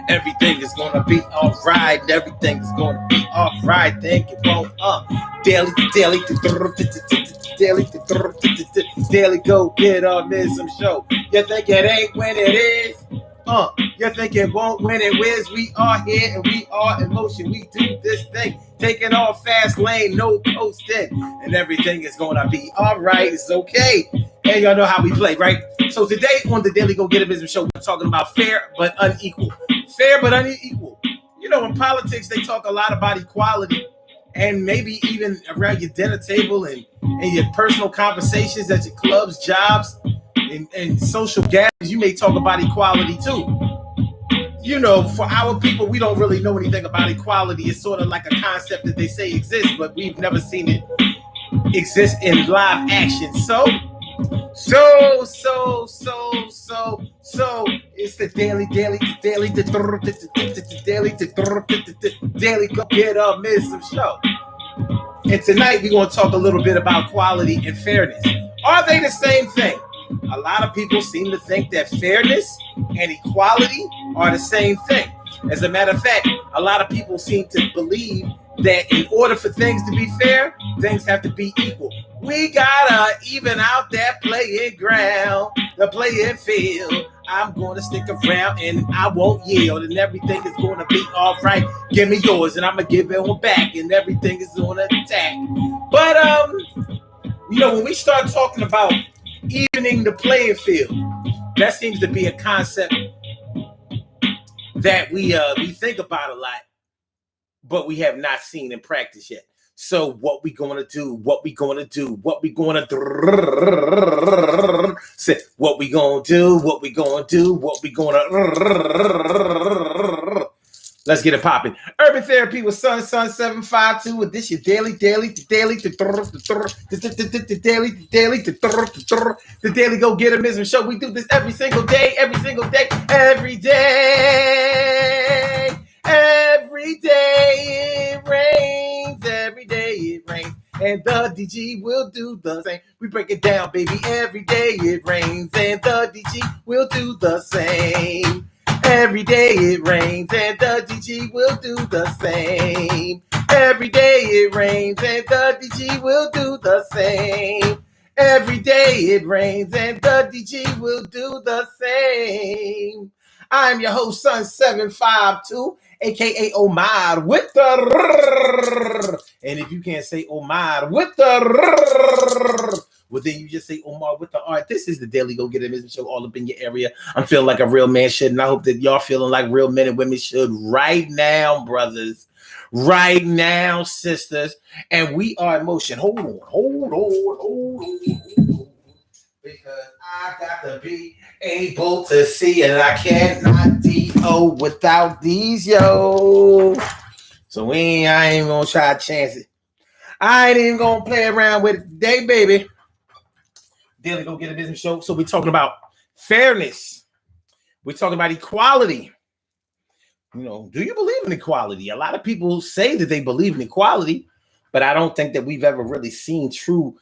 Everything is gonna be alright. Everything is gonna be alright. Thank you, bro. Daily, daily, daily, daily go get on this some show. You think it ain't when it is? You think it won't when it whiz? We are here and we are in motion. We do this thing, taking off fast lane, no coasting, and everything is gonna be alright. It's okay. And y'all know how we play, right? So today on the Daily Go Get It Business Show, we're talking about fair but unequal. Fair but unequal. You know, in politics, they talk a lot about equality, and maybe even around your dinner table and your personal conversations at your clubs, jobs, and social gatherings, you may talk about equality too. You know, for our people, we don't really know anything about equality. It's sort of like a concept that they say exists, but we've never seen it exist in live action. So it's the daily, go get up, miss some show. And tonight we're going to talk a little bit about equality and fairness. Are they the same thing? A lot of people seem to think that fairness and equality are the same thing. As a matter of fact, a lot of people seem to believe that in order for things to be fair, things have to be equal. We gotta even out that playing ground, the playing field. I'm gonna stick around and I won't yield, and everything is gonna be all right. Give me yours, and I'm gonna give it one back, and everything is on attack. But you know, when we start talking about evening the playing field, that seems to be a concept that we think about a lot, but we have not seen in practice yet. So what we gonna do? What we gonna do? What we gonna do? Say what we gonna do? What we gonna do? What we gonna? Let's get it popping. Urban Therapy with Sun 752. And this your daily, the daily go get 'em business show. We do this every single day. Every day it rains. Every day it rains. And the DG will do the same. We break it down, baby. Every day it rains. And the DG will do the same. Every day it rains and the DG will do the same. Every day it rains and the DG will do the same. Every day it rains and the DG will do the same. I'm your host, Sun 752, aka Omar with the. And if you can't say Omar with the. Well, then you just say Omar with the art. This is the Daily Go Get It Business Show all up in your area. I'm feeling like a real man should, and I hope that y'all feeling like real men and women should right now, brothers. Right now, sisters. And we are in motion. Hold on. Because I got to be able to see, and I cannot D.O. without these, yo. So I ain't gonna try to chance it. I ain't even gonna play around with it today, baby. Daily Go Get a Business Show. So we're talking about fairness. We're talking about equality. You know, do you believe in equality? A lot of people say that they believe in equality, but I don't think that we've ever really seen true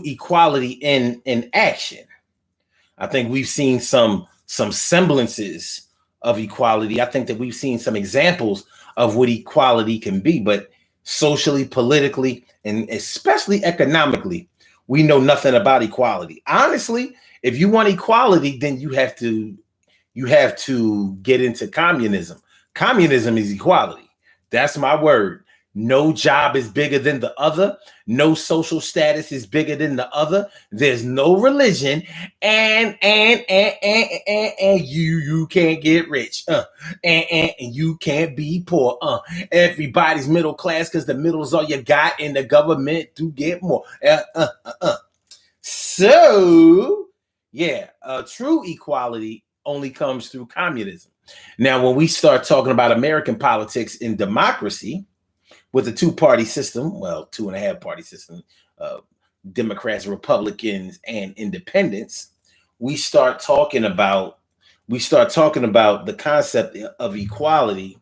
equality in action. I think we've seen some semblances of equality. I think that we've seen some examples of what equality can be, but socially, politically, and especially economically, we know nothing about equality. Honestly, if you want equality, then you have to get into communism. Communism is equality. That's my word. No job is bigger than the other. No social status is bigger than the other. There's no religion, and you can't get rich. And you can't be poor. Everybody's middle class because the middle's all you got, and the government to get more. So, yeah, true equality only comes through communism. Now, when we start talking about American politics in democracy, with a two-party system, well, 2.5-party system, Democrats, Republicans, and independents, we start talking about the concept of equality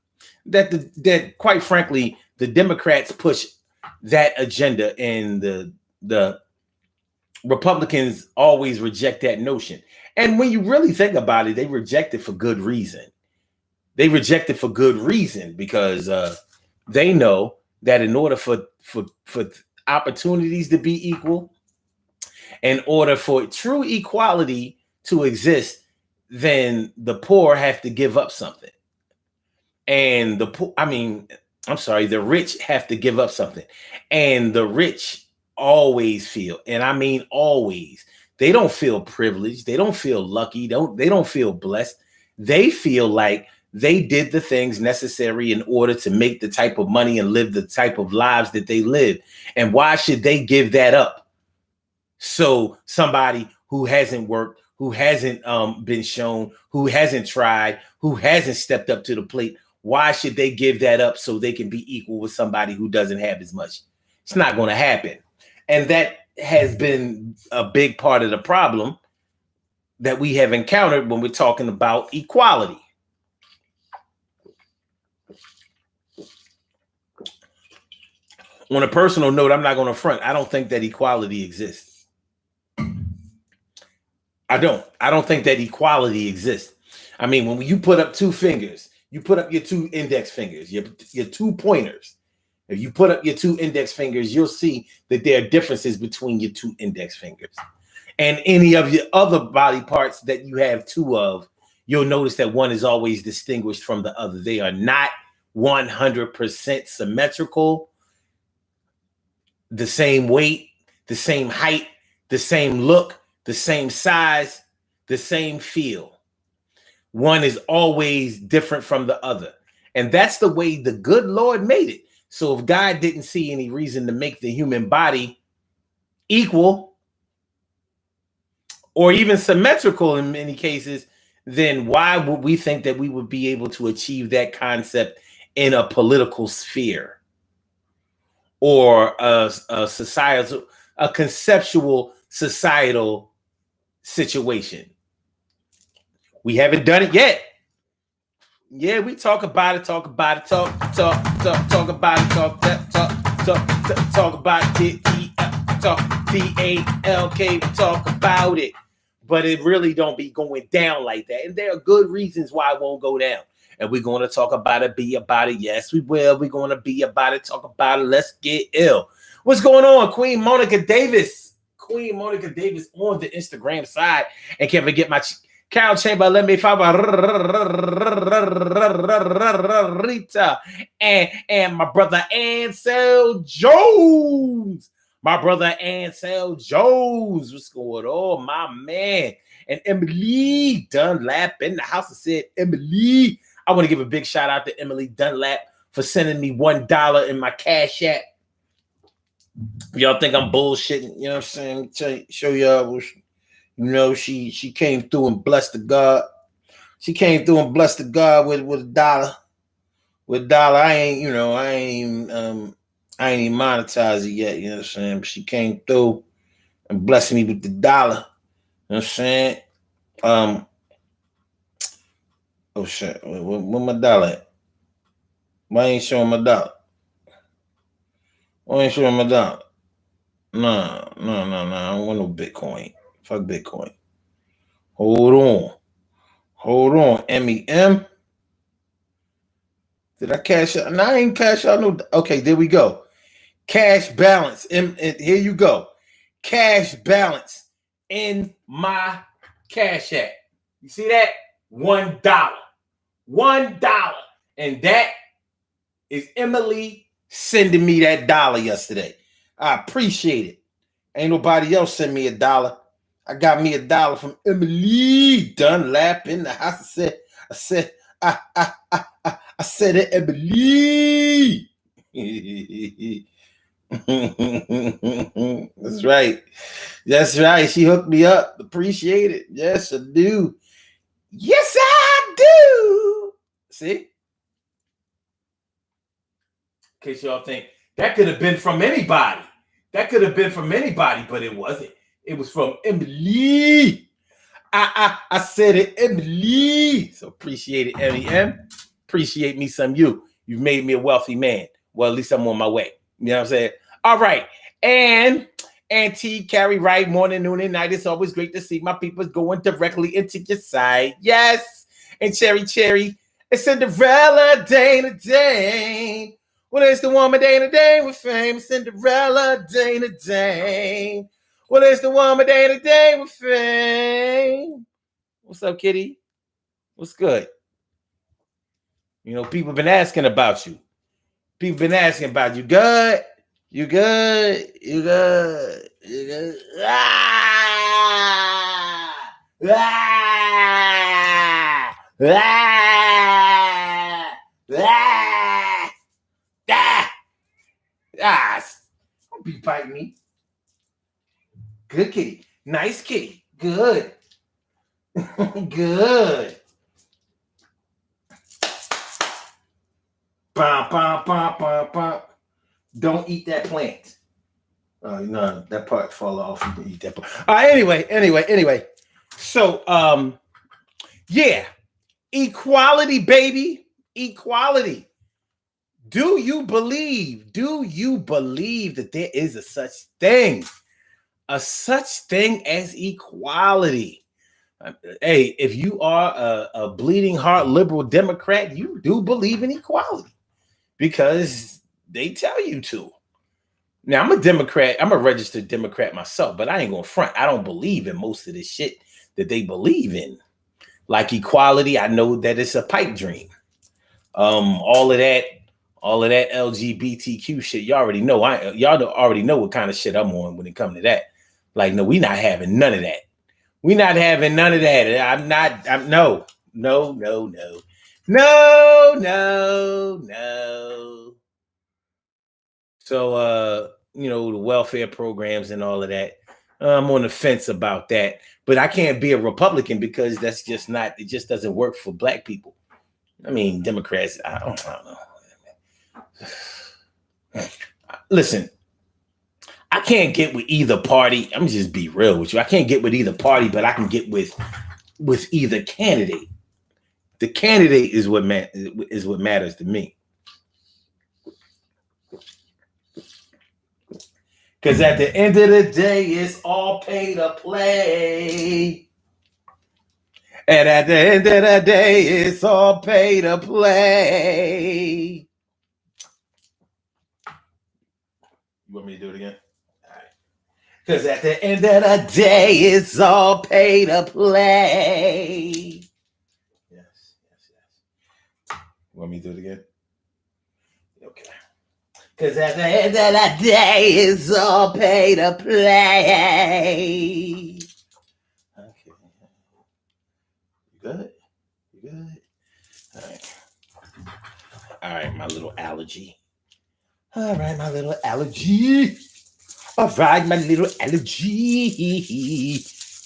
that quite frankly, the Democrats push that agenda, and the Republicans always reject that notion. And when you really think about it, they reject it for good reason. They reject it for good reason, because they know that in order for opportunities to be equal, in order for true equality to exist, then the poor have to give up something. And the rich have to give up something. And the rich always feel, and I mean always, they don't feel privileged. They don't feel lucky. They don't feel blessed. They feel like they did the things necessary in order to make the type of money and live the type of lives that they live. And why should they give that up? So somebody who hasn't worked, who hasn't been shown, who hasn't tried, who hasn't stepped up to the plate, why should they give that up so they can be equal with somebody who doesn't have as much? It's not going to happen. And that has been a big part of the problem that we have encountered when we're talking about equality. On a personal note, I'm not going to front. I don't think that equality exists. I don't think that equality exists. I mean, when you put up two fingers, you put up your two index fingers, your two pointers. If you put up your two index fingers, you'll see that there are differences between your two index fingers. And any of your other body parts that you have two of, you'll notice that one is always distinguished from the other. They are not 100% symmetrical, the same weight, the same height, the same look, the same size, the same feel. One is always different from the other. And that's the way the good Lord made it. So if God didn't see any reason to make the human body equal or even symmetrical in many cases, then why would we think that we would be able to achieve that concept in a political sphere or a societal, a conceptual societal situation? We haven't done it yet. Yeah, we talk about it, talk about it, talk about it, talk about it, TALK, talk about it. But it really don't be going down like that. And there are good reasons why it won't go down. And we're going to talk about it, be about it. Yes, we will. We're going to be about it, talk about it. Let's get ill. What's going on, Queen Monica Davis? Queen Monica Davis on the Instagram side. And can't forget my Carol Chamber, let me Rita and my brother Ansel Jones. My brother Ansel Jones. What's going on, my man? And Emily Dunlap in the house. I said, Emily, I want to give a big shout out to Emily Dunlap for sending me $1 in my Cash App. Y'all think I'm bullshitting? You know what I'm saying? Show y'all. You know, she came through and blessed the God. She came through and blessed the God with $1. With $1, I ain't even monetized it yet. You know what I'm saying? But she came through and blessed me with $1. You know what I'm saying? Oh shit! Where my dollar at? Why ain't showing my dollar? Why ain't showing my dollar? No. I don't want no Bitcoin. Fuck Bitcoin. Hold on. MEM. Did I cash out? No, I ain't cash out. No. Okay, there we go. Cash balance. And here you go. Cash balance in my Cash App. You see that? $1. $1. And that is Emily sending me that $1 yesterday. I appreciate it. Ain't nobody else send me $1. I got me $1 from Emily Dunlap in the house. I said, it, Emily. That's right. She hooked me up. Appreciate it. Yes, I do. Yes, I do. See? In case y'all think that could have been from anybody. But it wasn't. It was from Emily. I said it, Emily. So appreciate it, M. Appreciate me some you. You've made me a wealthy man. Well, at least I'm on my way. You know what I'm saying? All right. And Auntie Carrie Wright, morning, noon, and night. It's always great to see my people going directly into your side. Yes. And Cherry, It's Cinderella, Dana Dane. Well, it's the woman Dana Dane with fame. Cinderella, Dana Dane. Well, it's the woman Dana Dane with fame. What's up, kitty? What's good? You know, people been asking about you. People been asking about you. Good? You good? You good? You good? Ah! Ah! Ah! Ah! Ah! Ah! Don't be biting me. Good kitty. Nice kitty. Good. Good. Bum, bum, bum, bum, bum. Don't eat that plant. No, that part fall off. You can eat that part. Anyway. So, yeah. Equality, baby. Equality. Do you believe that there is a such thing as equality? Hey, if you are a bleeding heart liberal Democrat, you do believe in equality because they tell you to. Now, I'm a Democrat. I'm a registered Democrat myself, but I ain't gonna front. I don't believe in most of this shit that they believe in. Like equality, I know that it's a pipe dream. All of that LGBTQ shit, y'all already know. Y'all already know what kind of shit I'm on when it comes to that. Like, no, we not having none of that. We not having none of that. No. So, you know, the welfare programs and all of that. I'm on the fence about that. But I can't be a Republican because that's just not, it just doesn't work for black people. I mean, Democrats, I don't know. Listen, I can't get with either party. I'm just be real with you. I can't get with either party, but I can get with either candidate. The candidate is what matters to me. Because at the end of the day, it's all pay to play. And at the end of the day, it's all pay to play. You want me to do it again? All right. Because at the end of the day, it's all pay to play. Yes. You want me to do it again? Okay. Because at the end of the day, it's all pay to play. Okay. You good? All right, my little allergy. All right, my little allergy.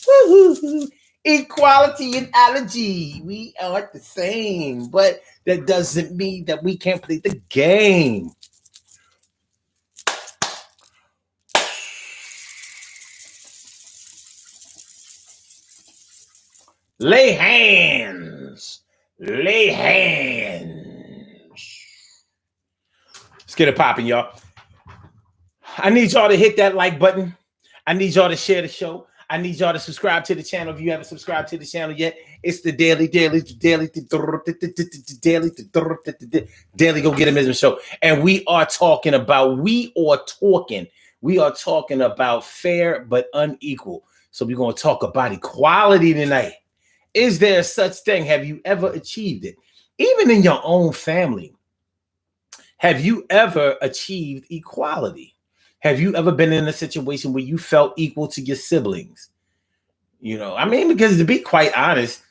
Woo-hoo-hoo. Equality and allergy. We are the same, but that doesn't mean that we can't play the game. Lay hands. Let's get it popping, y'all. I need y'all to hit that like button. I need y'all to share the show. I need y'all to subscribe to the channel if you haven't subscribed to the channel yet. It's the daily go get him show. And we are talking about fair but unequal. So we're going to talk about equality tonight. Is there such thing? Have you ever achieved it? Even in your own family, have you ever achieved equality? Have you ever been in a situation where you felt equal to your siblings? You know, I mean, because to be quite honest,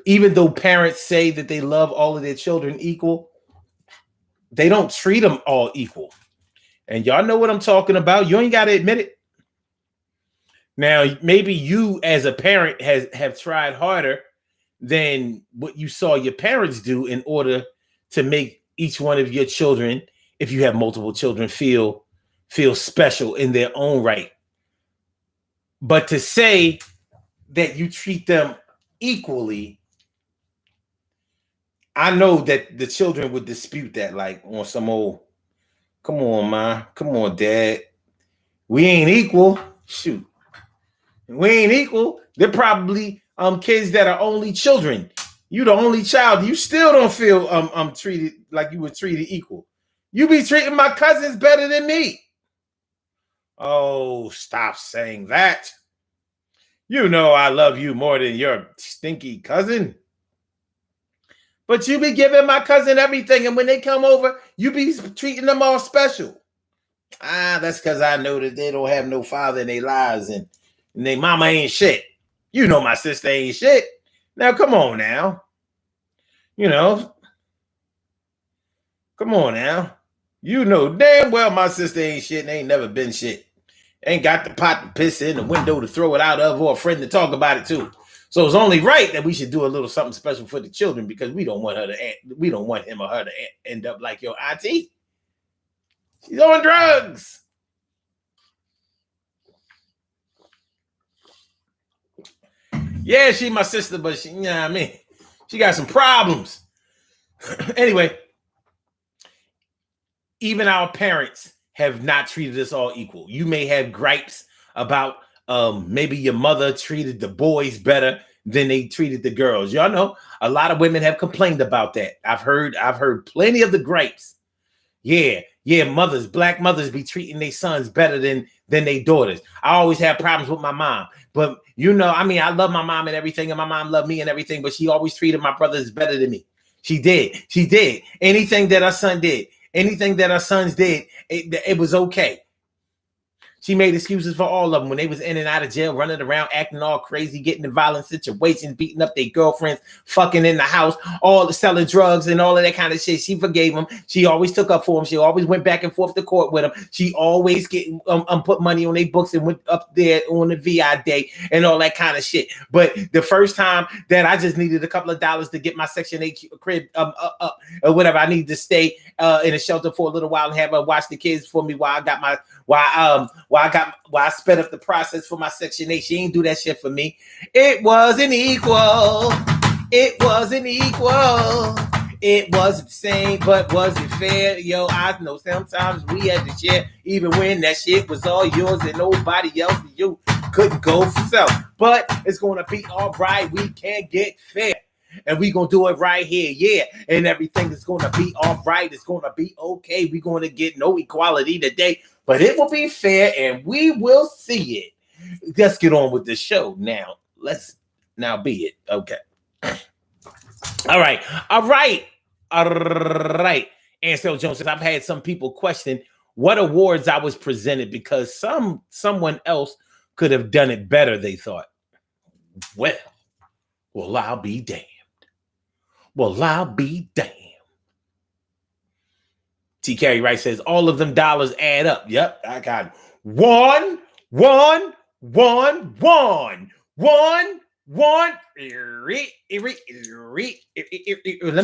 even though parents say that they love all of their children equal, they don't treat them all equal. And y'all know what I'm talking about. You ain't got to admit it. Now, maybe you as a parent have tried harder than what you saw your parents do in order to make each one of your children, if you have multiple children, feel special in their own right. But to say that you treat them equally, I know that the children would dispute that, like on some old, come on, ma, come on, dad. We ain't equal. Shoot. We ain't equal. They're probably kids that are only children. You the only child. You still don't feel treated like you were treated equal. You be treating my cousins better than me. Oh, stop saying that. You know I love you more than your stinky cousin. But you be giving my cousin everything, and when they come over, you be treating them all special. That's because I know that they don't have no father in their lives, and their mama ain't shit. You know my sister ain't shit. Now, come on now. You know, come on now. You know damn well my sister ain't shit and ain't never been shit. Ain't got the pot to piss in, the window to throw it out of, or a friend to talk about it too. So it's only right that we should do a little something special for the children, because we don't want him or her to end up like your auntie. She's on drugs. Yeah, she my sister, but she, you know what I mean? She got some problems. Anyway, even our parents have not treated us all equal. You may have gripes about maybe your mother treated the boys better than they treated the girls. Y'all know a lot of women have complained about that. I've heard plenty of the gripes. Yeah, black mothers be treating their sons better than their daughters. I always have problems with my mom. But you know, I mean, I love my mom and everything, and my mom loved me and everything, but she always treated my brothers better than me. She did. Anything that our sons did, it was okay. She made excuses for all of them when they was in and out of jail, running around, acting all crazy, getting in violent situations, beating up their girlfriends, fucking in the house, all the selling drugs and all of that kind of shit. She forgave them. She always took up for them. She always went back and forth to court with them. She always put money on their books and went up there on the VI day and all that kind of shit. But the first time that I just needed a couple of dollars to get my Section 8 crib up or whatever, I needed to stay in a shelter for a little while and have her watch the kids for me while I sped up the process for my Section 8. She ain't do that shit for me. It wasn't equal. It wasn't the same, but was it fair? Yo, I know sometimes we had to share, even when that shit was all yours and nobody else, and you couldn't go for self. But it's gonna be all right. We can get fair. And we gonna do it right here, yeah. And everything is gonna be all right. It's gonna be okay. We're gonna get no equality today, but it will be fair, and we will see it. Let's get on with the show now. Let's now be it. Okay. All right. Ansel Jones says, I've had some people question what awards I was presented because someone else could have done it better, they thought. Well, I'll be damned. T. Carey Wright says, all of them dollars add up. Yep, I got one. Let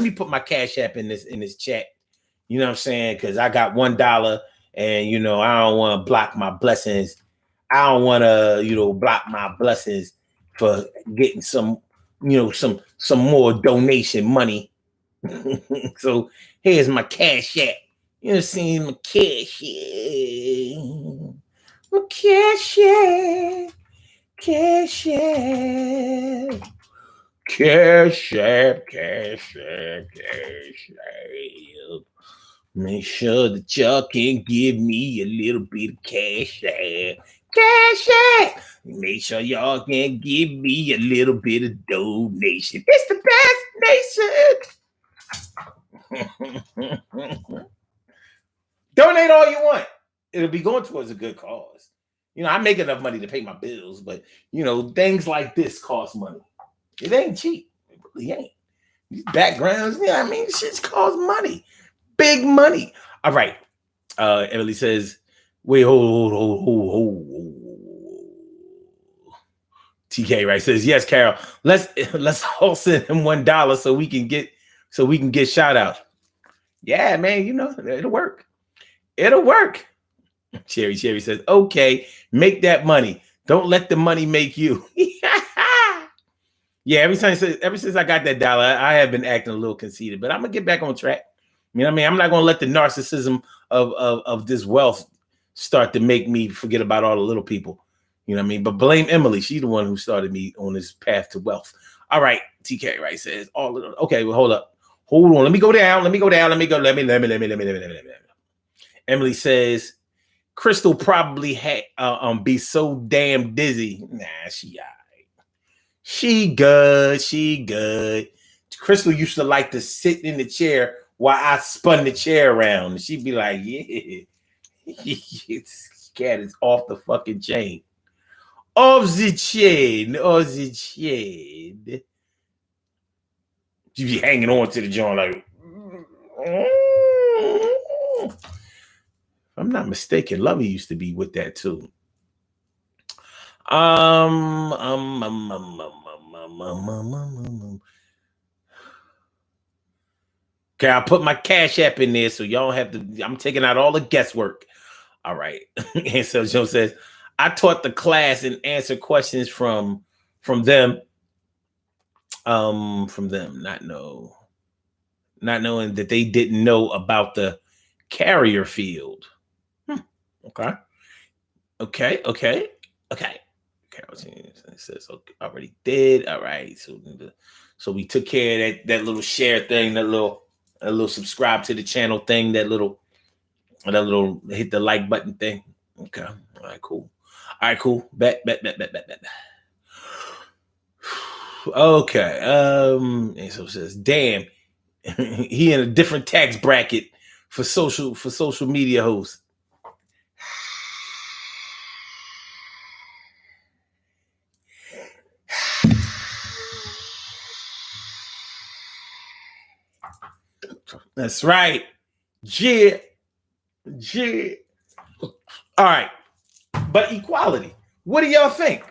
me put my Cash App in this chat. You know what I'm saying? Because I got $1, and you know I don't want to block my blessings. I don't want to block my blessings for getting some more donation money. So here's my Cash App. You know, seeing my Cash App. Make sure that y'all can give me a little bit of Cash App. Make sure y'all can give me a little bit of donation. It's the best nation. Donate all you want. It'll be going towards a good cause. You know, I make enough money to pay my bills, but things like this cost money. It ain't cheap. It really ain't. These backgrounds, shit's cost money. Big money. All right. Emily says, wait, hold. TK Wright says, yes, Carol. Let's all send him $1 so we can get shout out. Yeah, man, it'll work. Cherry says, okay, make that money. Don't let the money make you. Yeah, ever since I got that dollar, I have been acting a little conceited, but I'm gonna get back on track. You know what I mean? I'm not gonna let the narcissism of this wealth start to make me forget about all the little people. You know what I mean? But blame Emily. She's the one who started me on this path to wealth. All right. TK, right, says all of them. Okay, well, hold up. Hold on. Let me go down. Let me go down. Let me. Emily says, Crystal probably be so damn dizzy. Nah, she all right. She good. She good. Crystal used to like to sit in the chair while I spun the chair around. She'd be like, yeah. Cat is off the fucking chain. Off the chain. Off the chain. She be hanging on to the joint like, if I'm not mistaken, Lovey used to be with that too. Okay, I'll put my Cash App in there so y'all have to. I'm taking out all the guesswork. All right. And so Joe says, I taught the class and answer questions from them. Not knowing that they didn't know about the carrier field. Okay. It says okay, already did. All right. So we took care of that little share thing, that little subscribe to the channel thing, that little hit the like button thing. Okay. All right, cool. Bet. Okay. And so it says, damn, he in a different tax bracket for social media hosts. That's right. Yeah. All right. But equality. What do y'all think?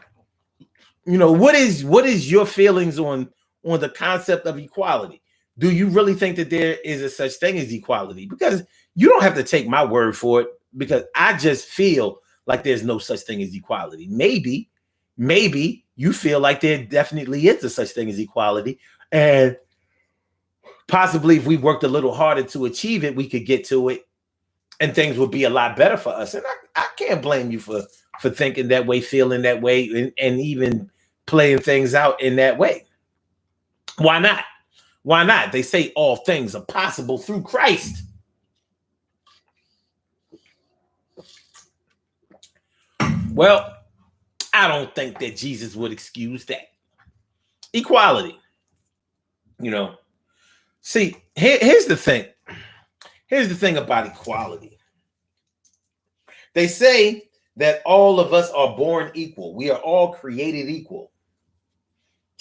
What is your feelings on the concept of equality? Do you really think that there is a such thing as equality? Because you don't have to take my word for it, because I just feel like there's no such thing as equality. Maybe you feel like there definitely is a such thing as equality, and possibly if we worked a little harder to achieve it, we could get to it and things would be a lot better for us. And I can't blame you for thinking that way, feeling that way, and even playing things out in that way. Why not? Why not? They say all things are possible through Christ. Well, I don't think that Jesus would excuse that. Equality. See, here's the thing. Here's the thing about equality. They say that all of us are born equal. We are all created equal.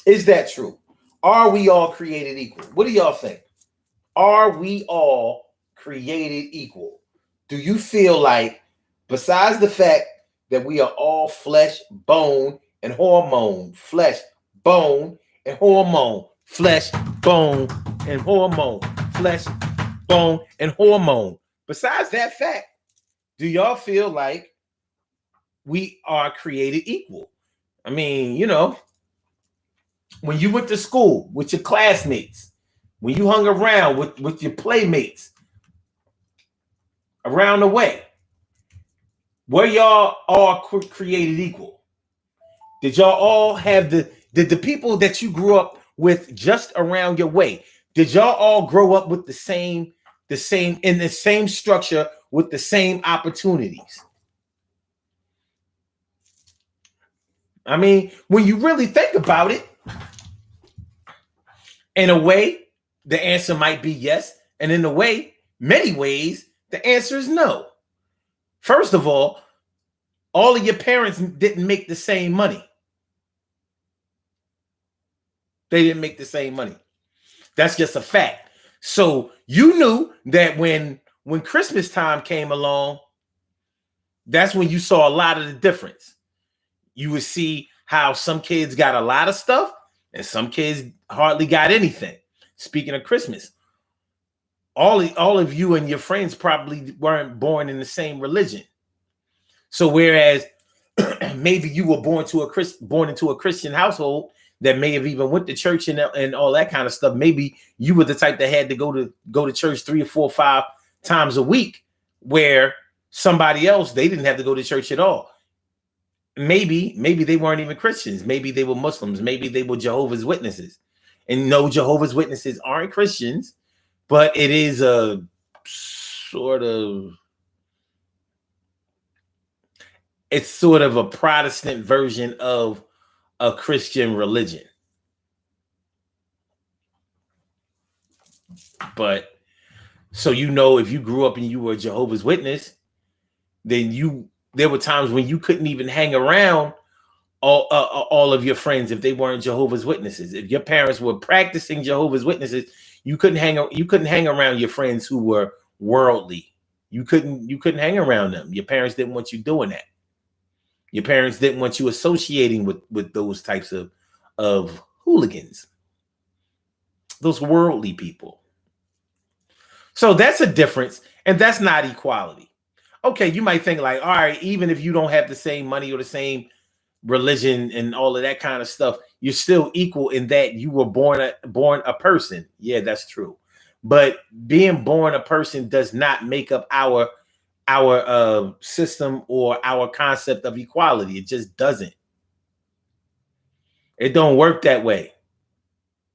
Is that true? Are we all created equal? What do y'all think? Are we all created equal? Do you feel like, besides the fact that we are all flesh, bone, and hormone, flesh, bone, and hormone, flesh, bone, and hormone, flesh, bone, and hormone. Besides that fact, do y'all feel like we are created equal? I mean, when you went to school with your classmates, when you hung around with your playmates around the way, were y'all all created equal? Did y'all all have did the people that you grew up with just around your way, did y'all all grow up with the same in the same structure with the same opportunities? I mean, when you really think about it, in a way, the answer might be yes. And in a way, many ways, the answer is no. First of all of your parents didn't make the same money. They didn't make the same money. That's just a fact. So you knew that when Christmas time came along, that's when you saw a lot of the difference. You would see how some kids got a lot of stuff and some kids hardly got anything. Speaking of Christmas, all of you and your friends probably weren't born in the same religion. So whereas maybe you were born into a Christian household that may have even went to church and all that kind of stuff. Maybe you were the type that had to go to church 3 or 4 or 5 times a week, where somebody else, they didn't have to go to church at all. Maybe they weren't even Christians. Maybe they were Muslims. Maybe they were Jehovah's Witnesses. And no, Jehovah's Witnesses aren't Christians, but it is a sort of, it's sort of a Protestant version of a Christian religion. But so, if you grew up and you were a Jehovah's Witness, then there were times when you couldn't even hang around all of your friends if they weren't Jehovah's Witnesses. If your parents were practicing Jehovah's Witnesses, you couldn't hang around your friends who were worldly. You couldn't hang around them. Your parents didn't want you doing that. Your parents didn't want you associating with those types of hooligans, those worldly people. So that's a difference, and that's not equality. Okay, you might think like, all right, even if you don't have the same money or the same religion and all of that kind of stuff, you're still equal in that you were born a person. Yeah, that's true. But being born a person does not make up our system or our concept of equality. It just doesn't. It don't work that way.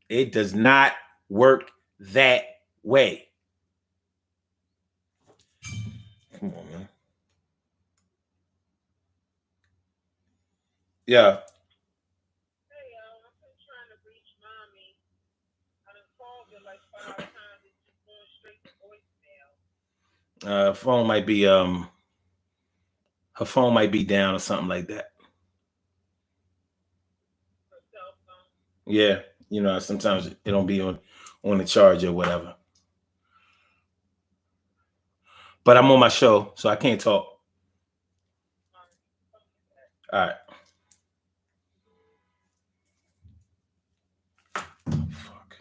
It does not work that way. Come on, man. Yeah. Hey, I've been trying to reach mommy. I done called her like 5 times. It's just going straight to voicemail. Phone might be her phone might be down or something like that. Her cell phone. Yeah, sometimes it don't be on the charge or whatever. But I'm on my show, so I can't talk. All right. Oh, fuck.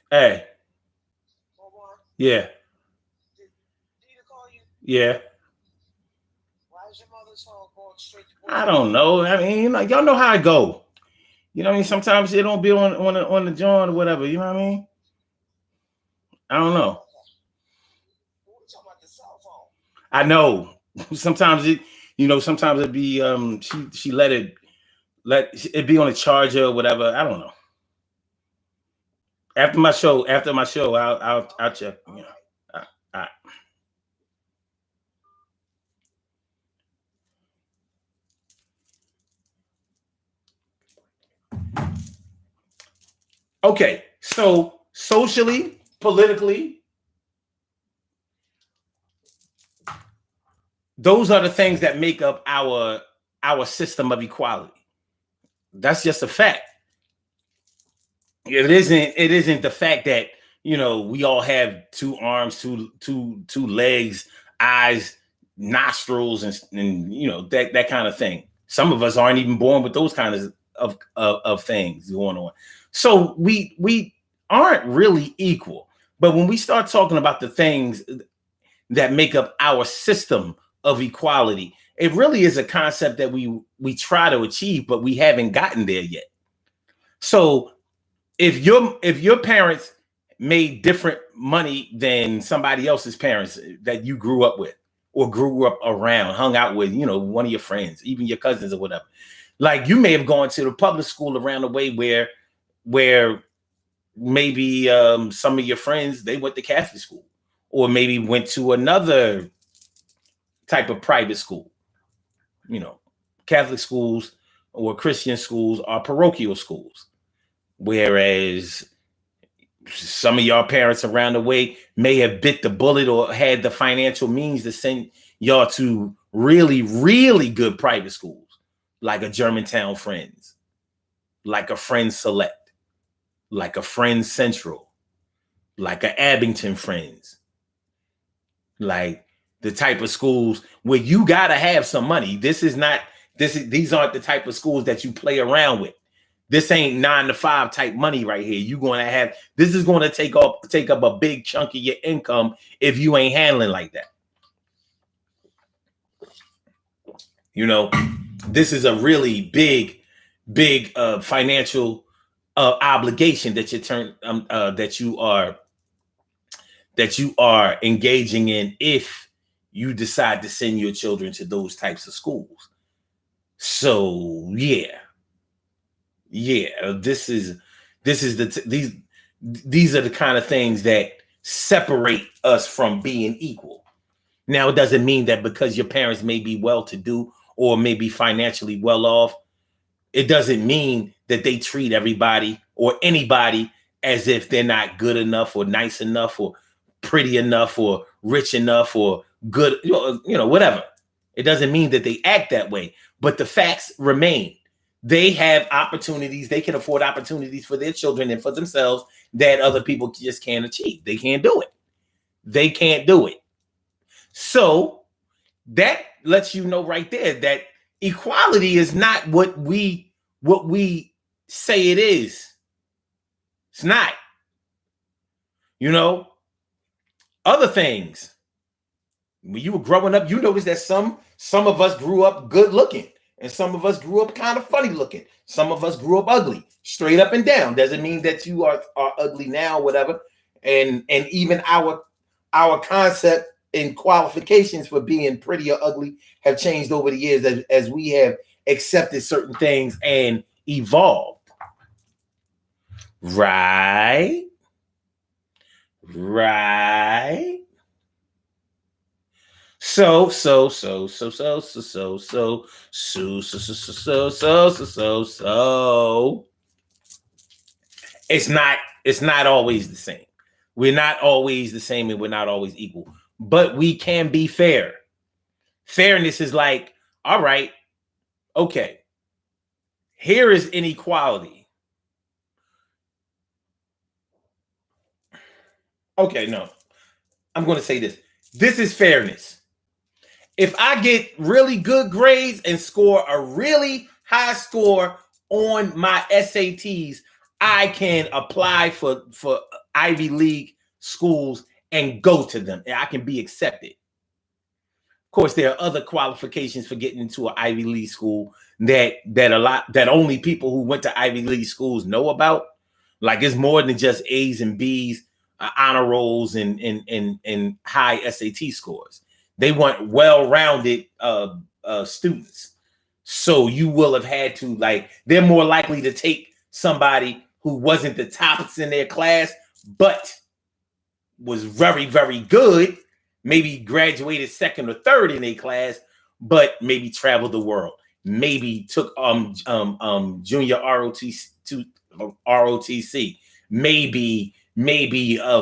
Hey. Yeah. Did Dita call you? Yeah. Why is your mother's phone going straight to I don't know. I mean, y'all know how I go. You know what I mean? Sometimes it don't be on the joint or whatever. You know what I mean? I don't know. We're talking about the cell phone. I know. Sometimes sometimes it be she let it be on a charger or whatever. I don't know. After my show, I'll check. You know. All right. Okay, so socially, politically, those are the things that make up our system of equality. That's just a fact. It isn't the fact that we all have 2 arms, two legs, eyes, nostrils, and that kind of thing. Some of us aren't even born with those kinds of things going on. So we aren't really equal. But when we start talking about the things that make up our system of equality, it really is a concept that we try to achieve, but we haven't gotten there yet. So if your parents made different money than somebody else's parents that you grew up with or grew up around, hung out with, one of your friends, even your cousins or whatever, like you may have gone to the public school around the way where maybe some of your friends, they went to Catholic school or maybe went to another type of private school. Catholic schools or Christian schools are parochial schools. Whereas some of y'all parents around the way may have bit the bullet or had the financial means to send y'all to really, really good private schools, like a Germantown Friends, like a Friends Select, like a Friends Central, like a Abington Friends, like the type of schools where you gotta have some money. These aren't the type of schools that you play around with. This ain't 9 to 5 type money right here. This is going to take up a big chunk of your income if you ain't handling like that. This is a really big financial obligation that you are engaging in if you decide to send your children to those types of schools. So yeah, this is This is these are the kind of things that separate us from being equal. Now, it doesn't mean that because your parents may be well-to-do or may be financially well off, it doesn't mean that they treat everybody or anybody as if they're not good enough or nice enough or pretty enough or rich enough or good, whatever. It doesn't mean that they act that way, but the facts remain. They have opportunities. They can afford opportunities for their children and for themselves that other people just can't achieve. They can't do it. They can't do it. So that lets you know right there that equality is not what we say it is. It's not. Other things. When you were growing up, you noticed that some of us grew up good looking and some of us grew up kind of funny looking. Some of us grew up ugly, straight up and down. Doesn't mean that you are ugly now, whatever. And even our concept and qualifications for being pretty or ugly have changed over the years as we have accepted certain things and evolved. Right. So it's not always the same. We're not always the same and we're not always equal, but we can be fair. Fairness is like, all right, okay, here is inequality. Okay, no, I'm going to say this. This is fairness. If I get really good grades and score a really high score on my SATs, I can apply for Ivy League schools and go to them, and I can be accepted. Of course, there are other qualifications for getting into an Ivy League school that only people who went to Ivy League schools know about. Like, it's more than just A's and B's, honor rolls, and high SAT scores. They want well-rounded students. So you will have had to, like, they're more likely to take somebody who wasn't the tops in their class, but was very, very good, maybe graduated second or third in their class, but maybe traveled the world, maybe took junior ROTC, maybe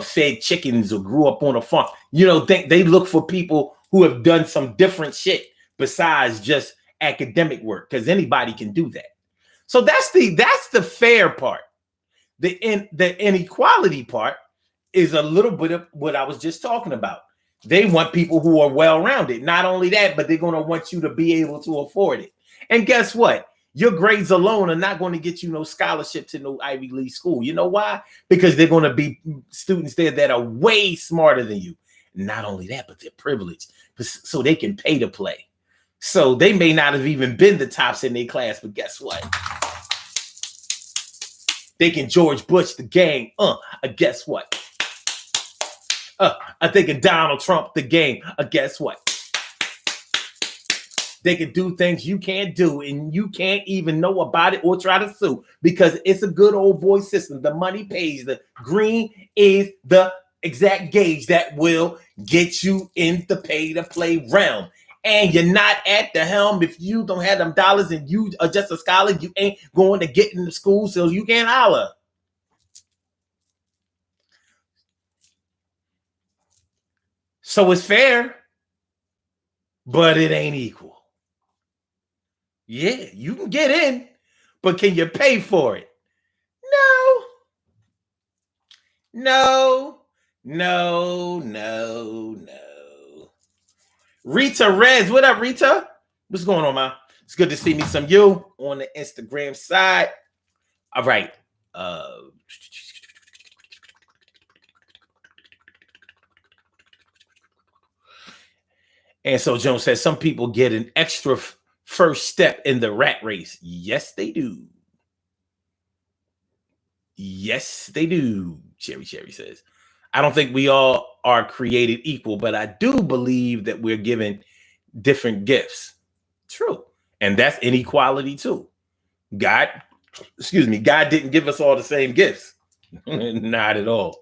fed chickens or grew up on a farm. They look for people who have done some different shit besides just academic work, because anybody can do that. So that's the fair part. The inequality part is a little bit of what I was just talking about. They want people who are well-rounded. Not only that, but they're going to want you to be able to afford it. And guess what? Your grades alone are not going to get you no scholarship to no Ivy League school. You know why? Because they're going to be students there that are way smarter than you. Not only that, but they're privileged, so they can pay to play. So they may not have even been the tops in their class, but guess what? They can George Bush the game. Guess what? I think of Donald Trump the game. Guess what? They can do things you can't do, and you can't even know about it or try to sue, because it's a good old boy system. The money pays. The green is the exact gauge that will get you in the pay-to-play realm. And you're not at the helm if you don't have them dollars and you are just a scholar. You ain't going to get into school, so you can't holler. So it's fair, but it ain't equal. Yeah, you can get in, but can you pay for it? No. Rita Rez, what up, Rita? What's going on, man? It's good to see me some you on the Instagram side. All right. And so Jones says some people get an extra first step in the rat race. Yes, they do. Yes, they do. Cherry says, I don't think we all are created equal, but I do believe that we're given different gifts. True. And that's inequality too. God excuse me, God didn't give us all the same gifts. Not at all.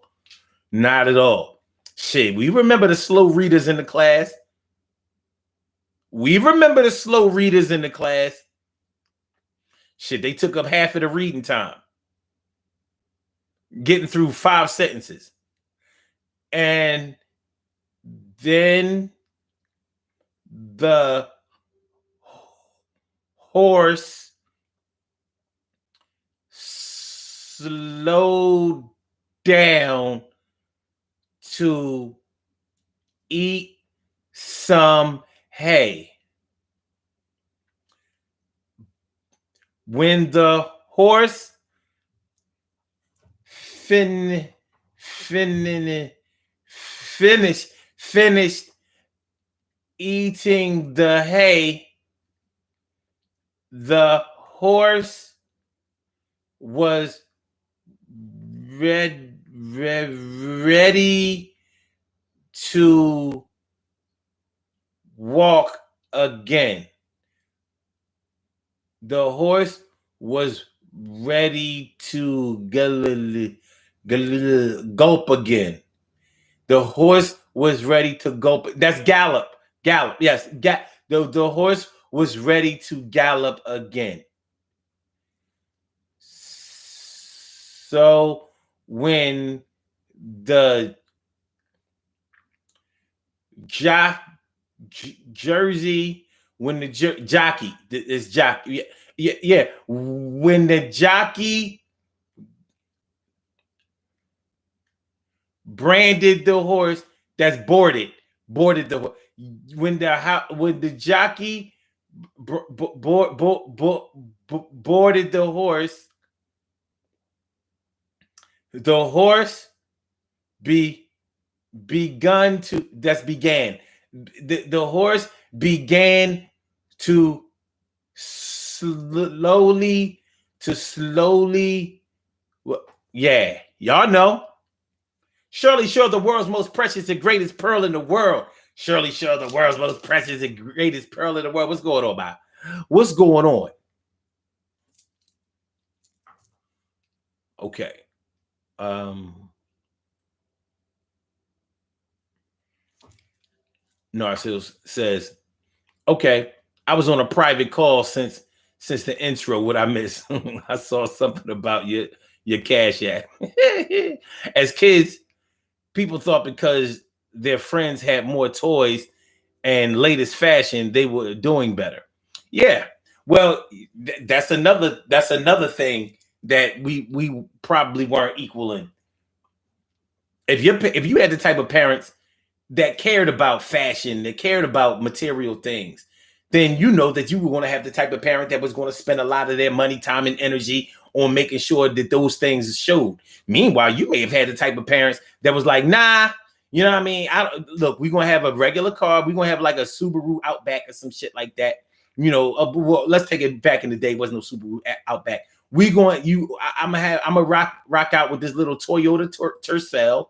Not at all. Shit, we remember the slow readers in the class. We remember the slow readers in the class. Shit, they took up half of the reading time, getting through 5 sentences. And then the horse slowed down to eat some hay. When the horse finished eating the hay, the horse was ready to walk again. The horse was ready to gulp again. The horse was ready to gulp. That's gallop. Gallop. Yes. The horse was ready to gallop again. So when the jersey, when the jockey is jockey, yeah, when the jockey branded the horse, that's boarded the when the jockey boarded the horse began the horse began to slowly yeah, y'all know. Surely sure the world's most precious and greatest pearl in the world. Surely sure the world's most precious and greatest pearl in the world. What's going on, man? What's going on? Okay. Narcissus says, okay, I was on a private call since the intro. What I miss? I saw something about your Cash App. As kids, people thought because their friends had more toys and latest fashion, they were doing better. Yeah. Well, that's another thing that we probably weren't equal in. If you had the type of parents that cared about fashion, that cared about material things, then you know that you were going to have the type of parent that was going to spend a lot of their money, time, and energy on making sure that those things showed. Meanwhile, you may have had the type of parents that was like, nah, you know what I mean? Look, we're going to have a regular car. We're going to have like a Subaru Outback or some shit like that. You know, well, let's take it back in the day. It wasn't no Subaru Outback. I'm gonna rock out with this little Toyota Tercel.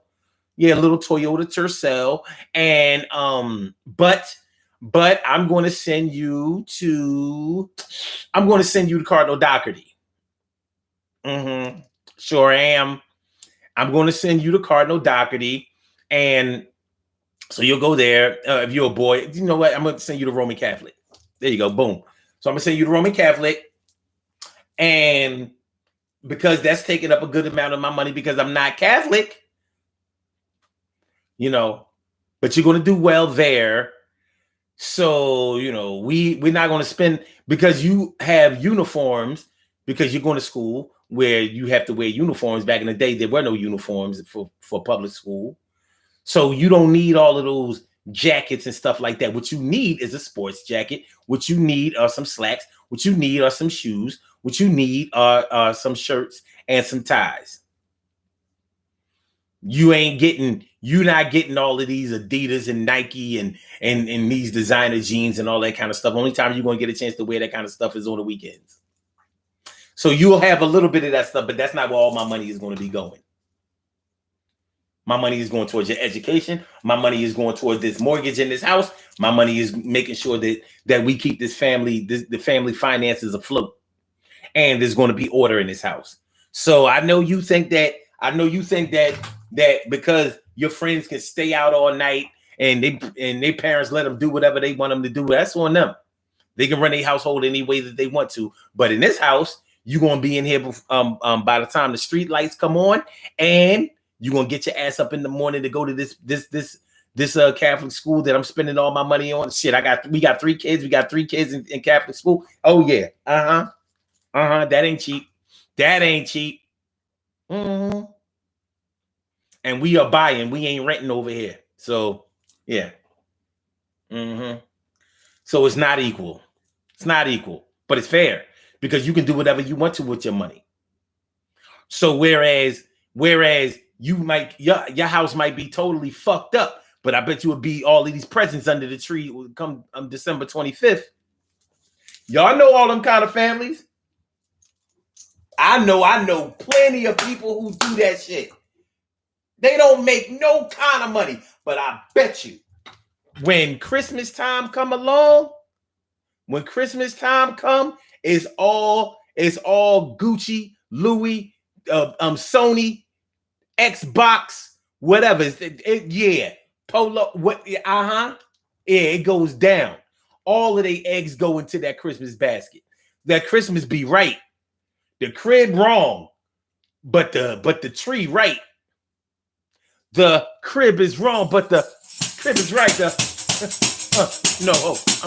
Yeah, a little Toyota Tercel. And but I'm going to send you to Cardinal Doherty. Sure am. I'm going to send you to Cardinal Doherty, and so you'll go there. If you're a boy, you know what? I'm going to send you to Roman Catholic. There you go. Boom. So I'm going to send you to Roman Catholic, and because that's taking up a good amount of my money because I'm not Catholic, you know, but you're going to do well there. So, you know, we're not going to spend, because you have uniforms, because you're going to school where you have to wear uniforms. Back in the day, there were no uniforms for public school. So you don't need all of those jackets and stuff like that. What you need is a sports jacket. What you need are some slacks. What you need are some shoes. What you need are some shirts and some ties. You're not getting all of these Adidas and Nike and these designer jeans and all that kind of stuff. Only time you're going to get a chance to wear that kind of stuff is on the weekends. So you'll have a little bit of that stuff, but that's not where all my money is going to be going. My money is going towards your education. My money is going towards this mortgage in this house. My money is making sure that we keep this family, the family finances afloat. and there's going to be order in this house. So I know you think that because your friends can stay out all night and their parents let them do whatever they want them to do, that's on them. They can run their household any way that they want to. But in this house, you're gonna be in here by the time the street lights come on, and you're gonna get your ass up in the morning to go to this Catholic school that I'm spending all my money on. Shit, we got three kids. We got three kids in Catholic school. Oh yeah, that ain't cheap. That ain't cheap. Mm-hmm. And we are buying. We ain't renting over here. So yeah. Mm-hmm. So it's not equal. It's not equal, but it's fair because you can do whatever you want to with your money. So whereas you might your house might be totally fucked up, but I bet you would be all of these presents under the tree would come December 25th. Y'all know all them kind of families. I know plenty of people who do that shit. They don't make no kind of money, but I bet you when Christmas time come along, it's all Gucci, Louis, Sony, Xbox, whatever. Yeah, Polo. What? Yeah, it goes down. All of their eggs go into that Christmas basket. That Christmas be right. The crib wrong, but the tree right. The crib is wrong, but the crib is right. I'm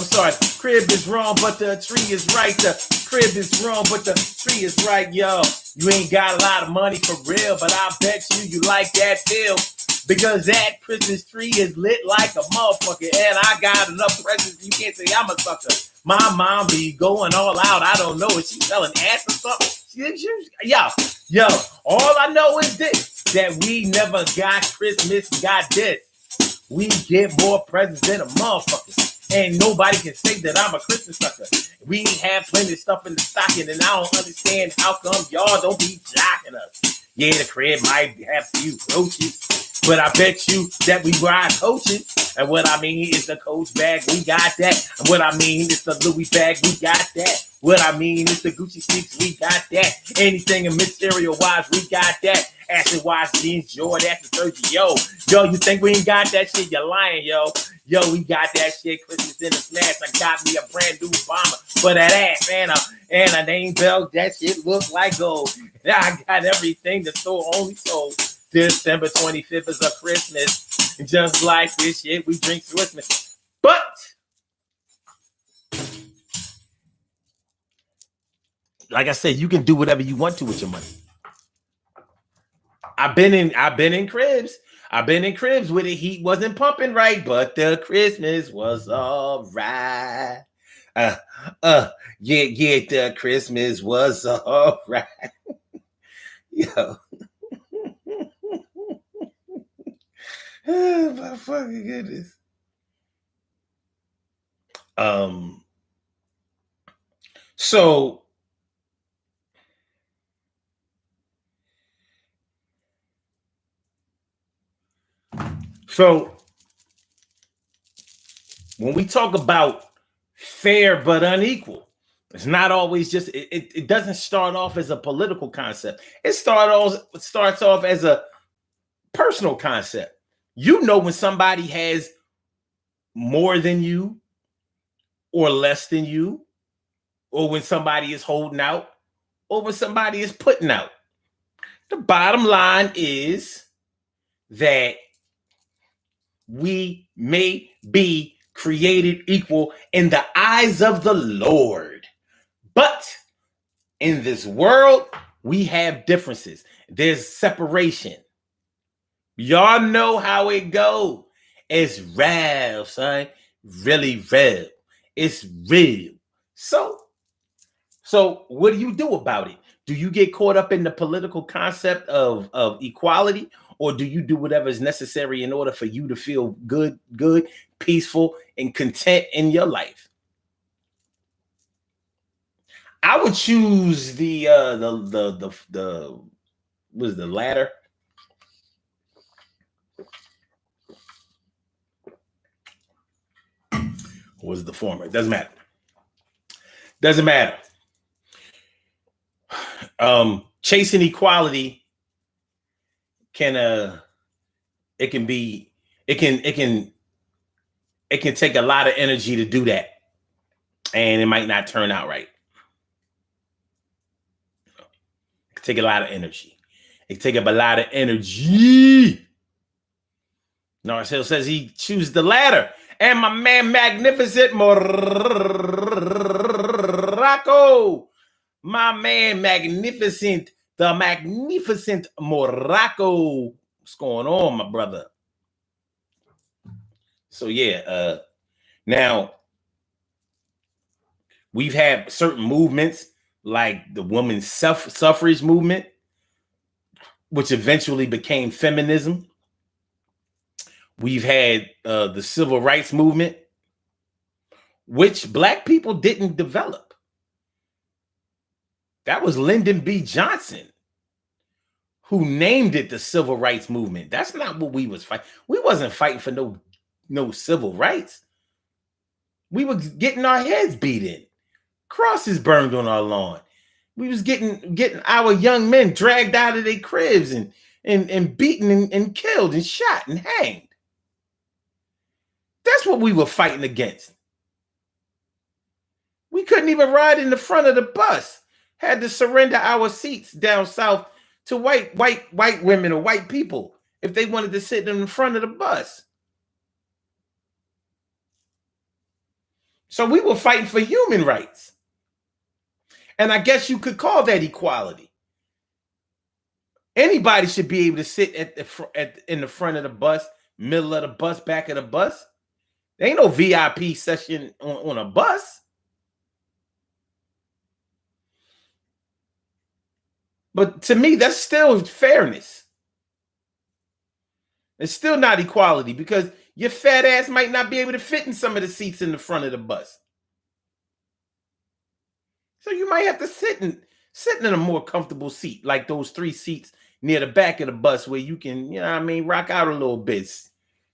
sorry. Crib is wrong, but the tree is right. The crib is wrong, but the tree is right, yo. You ain't got a lot of money for real, but I bet you like that deal. Because that Christmas tree is lit like a motherfucker, and I got enough presents. You can't say I'm a sucker. My mom be going all out. I don't know. Is she selling ass or something? Yo, all I know is this, that we never got Christmas, got this. We get more presents than a motherfucker. And nobody can say that I'm a Christmas sucker. We have plenty of stuff in the stocking, and I don't understand how come y'all don't be jocking us. Yeah, the crib might have a few roaches, but I bet you that we ride coaches. And what I mean is the Coach bag, we got that. And what I mean is the Louis bag, we got that. What I mean is the Gucci sneaks, we got that. Anything in material-wise, we got that. Acid-wise, jeans, Jordan, that's the surgery. Yo, you think we ain't got that shit? You're lying, yo. Yo, we got that shit. Christmas in the smash. I got me a brand new bomber for that ass and a name belt. That shit look like gold. I got everything the store only sold. December 25th is a Christmas. And just like this shit, we drink Christmas. But like I said, you can do whatever you want to with your money. I've been in cribs. I've been in cribs where the heat wasn't pumping right, but the Christmas was all right. The Christmas was all right. Yo. Oh, my fucking goodness. So when we talk about fair but unequal, it's not always just it doesn't start off as a political concept. It starts off as a personal concept. You know when somebody has more than you or less than you, or when somebody is holding out, or when somebody is putting out. The bottom line is that we may be created equal in the eyes of the Lord. But in this world, we have differences. There's separation. Y'all know how it goes. It's real, son. Really real. It's real. So what do you do about it? Do you get caught up in the political concept of equality, or do you do whatever is necessary in order for you to feel good, peaceful, and content in your life? I would choose the what is the latter? What was the former? It doesn't matter. Chasing equality can it can be it can take a lot of energy to do that, and it might not turn out right. It can take a lot of energy. It can take up a lot of energy. Narcel says he chooses the latter. And my man, Magnificent Morocco. My man, the magnificent Morocco. What's going on, my brother? So yeah, now we've had certain movements like the women's suffrage movement, which eventually became feminism. We've had the civil rights movement, which Black people didn't develop. That was Lyndon B. Johnson who named it the civil rights movement. That's not what we was fighting. We wasn't fighting for no civil rights. We were getting our heads beat in, crosses burned on our lawn. We was getting our young men dragged out of their cribs and beaten and killed and shot and hanged. That's what we were fighting against. We couldn't even ride in the front of the bus. Had to surrender our seats down south to white women or white people if they wanted to sit in the front of the bus. So we were fighting for human rights. And I guess you could call that equality. Anybody should be able to sit in the front of the bus, middle of the bus, back of the bus. There ain't no VIP session on a bus. But to me, that's still fairness. It's still not equality because your fat ass might not be able to fit in some of the seats in the front of the bus. So you might have to sit in a more comfortable seat, like those 3 seats near the back of the bus where you can, rock out a little bit.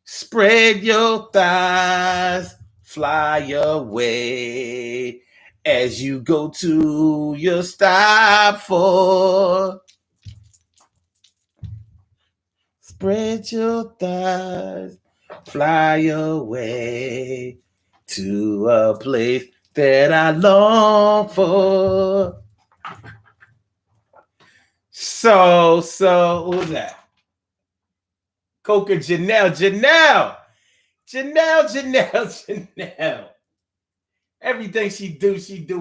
Spread your thighs, fly away as you go to your stop for. Spread your thighs, fly away to a place that I long for. So who's that? Coca Janelle. Everything she do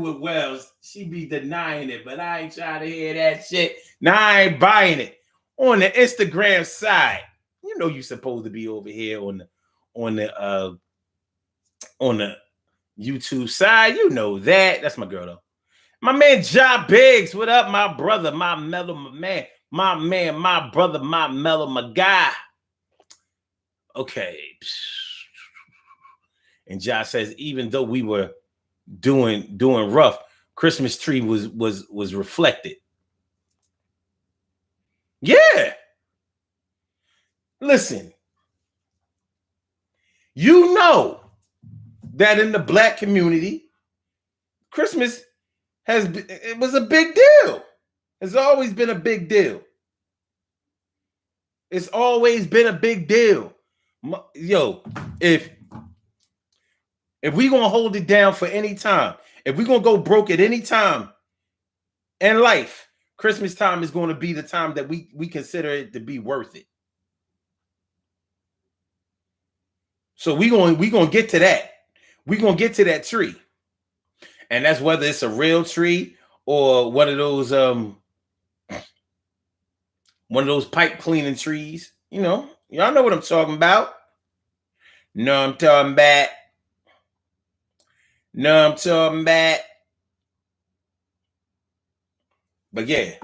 it well. She be denying it, but I ain't trying to hear that shit. Nah, I ain't buying it. On the Instagram side, you know you're supposed to be over here on the YouTube side. You know that. That's my girl though. My man Ja Biggs. What up, my brother? My mellow, my man, my brother, my mellow, my guy. Okay. And Ja says, even though we were doing rough, Christmas tree was reflected. Yeah. Listen, you know that in the Black community, Christmas it was a big deal. It's always been a big deal. It's always been a big deal. Yo, if we gonna hold it down for any time, if we gonna go broke at any time in life, Christmas time is going to be the time that we consider it to be worth it. So we gonna get to that. We gonna get to that tree, and that's whether it's a real tree or one of those pipe cleaning trees. Y'all know what I'm talking about. No, I'm talking about. But yeah,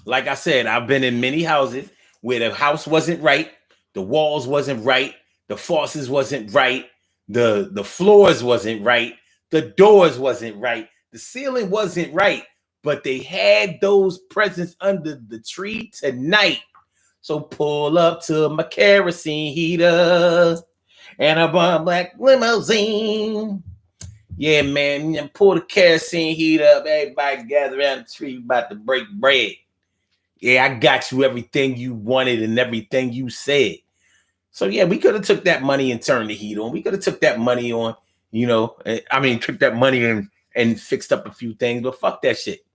like I said, I've been in many houses where the house wasn't right, the walls wasn't right, the faucets wasn't right, the floors wasn't right, the doors wasn't right, the ceiling wasn't right, but they had those presents under the tree tonight. So pull up to my kerosene heater and a black limousine. Yeah, man. Pull the kerosene heat up. Everybody gather around the tree, about to break bread. Yeah, I got you everything you wanted and everything you said. So yeah, we could have took that money and turned the heat on. We could have took that money on, took that money and fixed up a few things, but fuck that shit.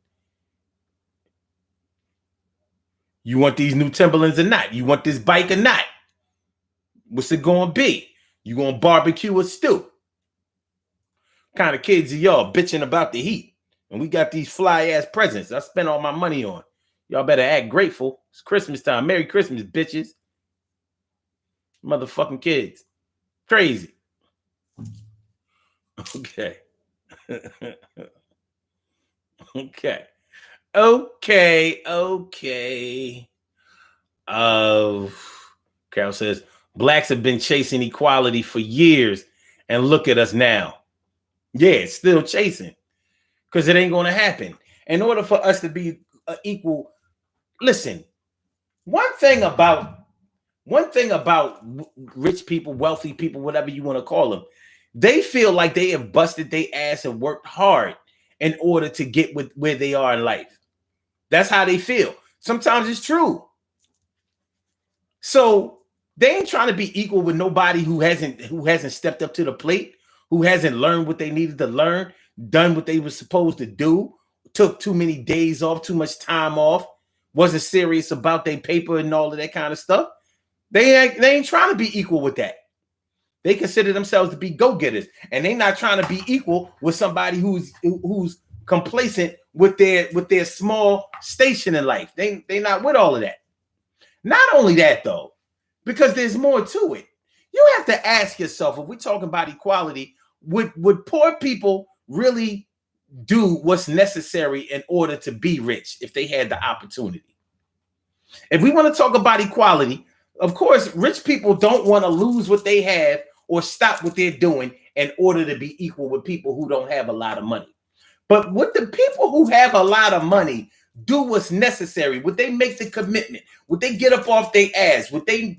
You want these new Timberlands or not? You want this bike or not? What's it gonna be? You gonna barbecue or stew? Kind of kids are y'all bitching about the heat? And we got these fly ass presents I spent all my money on. Y'all better act grateful. It's Christmas time. Merry Christmas, bitches. Motherfucking kids. Crazy. Okay. Okay. Okay. Carol says, blacks have been chasing equality for years, and look at us now. Yeah, it's still chasing because it ain't going to happen. In order for us to be equal, listen, one thing about rich people, wealthy people, whatever you want to call them, they feel like they have busted their ass and worked hard in order to get where they are in life. That's how they feel. Sometimes it's true. So they ain't trying to be equal with nobody who hasn't stepped up to the plate, who hasn't learned what they needed to learn, done what they were supposed to do, took too many days off, too much time off, wasn't serious about their paper and all of that kind of stuff. They ain't trying to be equal with that. They consider themselves to be go-getters, and they're not trying to be equal with somebody who's complacent with their small station in life. They not with all of that. Not only that, though, because there's more to it. You have to ask yourself, if we're talking about equality, would poor people really do what's necessary in order to be rich if they had the opportunity? If we want to talk about equality, of course, rich people don't want to lose what they have or stop what they're doing in order to be equal with people who don't have a lot of money. But would the people who have a lot of money do what's necessary? Would they make the commitment? Would they get up off their ass? Would they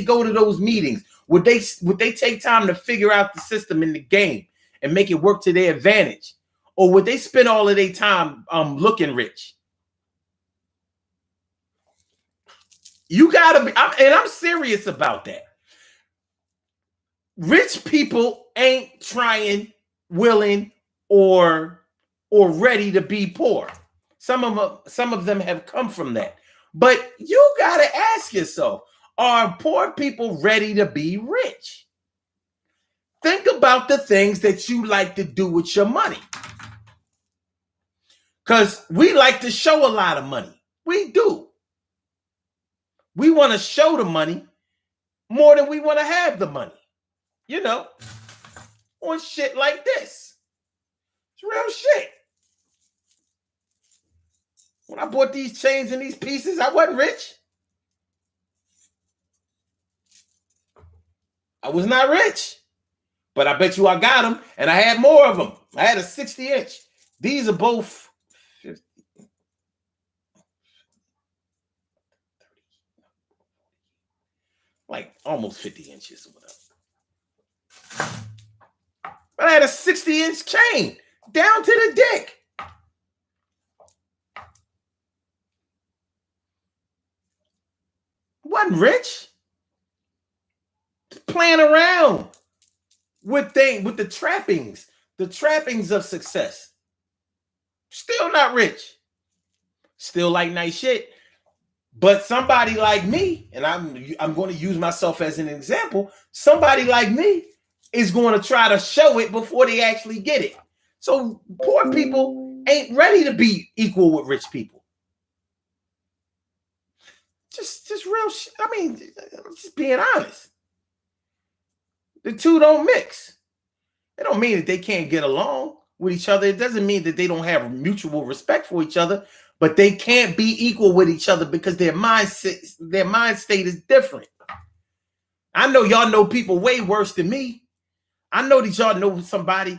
go to those meetings? Would they take time to figure out the system in the game and make it work to their advantage? Or would they spend all of their time looking rich? You gotta be, and I'm serious about that. Rich people ain't trying, willing, or ready to be poor. Some of them have come from that. But you gotta ask yourself, are poor people ready to be rich? Think about the things that you like to do with your money. Because we like to show a lot of money. We do. We want to show the money more than we want to have the money. You know, on shit like this. It's real shit. When I bought these chains and these pieces, I wasn't rich. I was not rich. But I bet you I got them, and I had more of them. I had a 60-inch. These are both 50, like almost 50 inches or whatever. But I had a 60-inch chain down to the dick. Wasn't rich. Just playing around with the trappings of success. Still not rich. Still like nice shit. But somebody like me, and I'm going to use myself as an example, somebody like me is going to try to show it before they actually get it. So poor people ain't ready to be equal with rich people. Just real shit. I mean, just being honest. The two don't mix. It don't mean that they can't get along with each other. It doesn't mean that they don't have mutual respect for each other, but they can't be equal with each other because their mind state is different. I know y'all know people way worse than me. I know that y'all know somebody.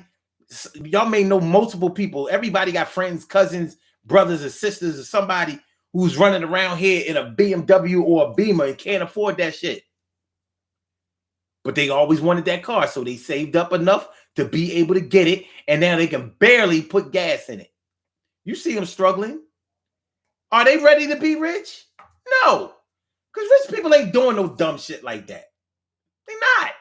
Y'all may know multiple people. Everybody got friends, cousins, brothers, or sisters, or somebody who's running around here in a BMW or a Beamer and can't afford that shit. But they always wanted that car, so they saved up enough to be able to get it, and now they can barely put gas in it. You see them struggling. Are they ready to be rich? No, because rich people ain't doing no dumb shit like that. They're not.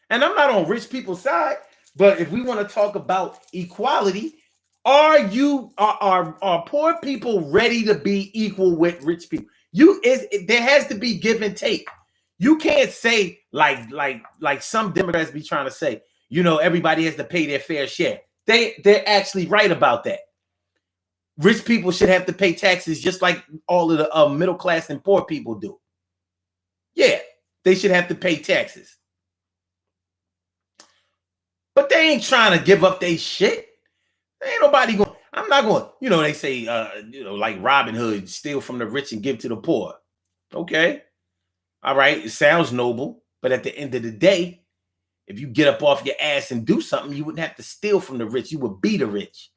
And I'm not on rich people's side, but if we want to talk about equality, are poor people ready to be equal with rich people? There has to be give and take. You can't say like some Democrats be trying to say, everybody has to pay their fair share. They're actually right about that. Rich people should have to pay taxes just like all of the middle class and poor people do. Yeah, they should have to pay taxes. But they ain't trying to give up their shit. Ain't nobody going. I'm not going. They say, like Robin Hood, steal from the rich and give to the poor. Okay. All right. It sounds noble. But at the end of the day, if you get up off your ass and do something, you wouldn't have to steal from the rich. You would be the rich.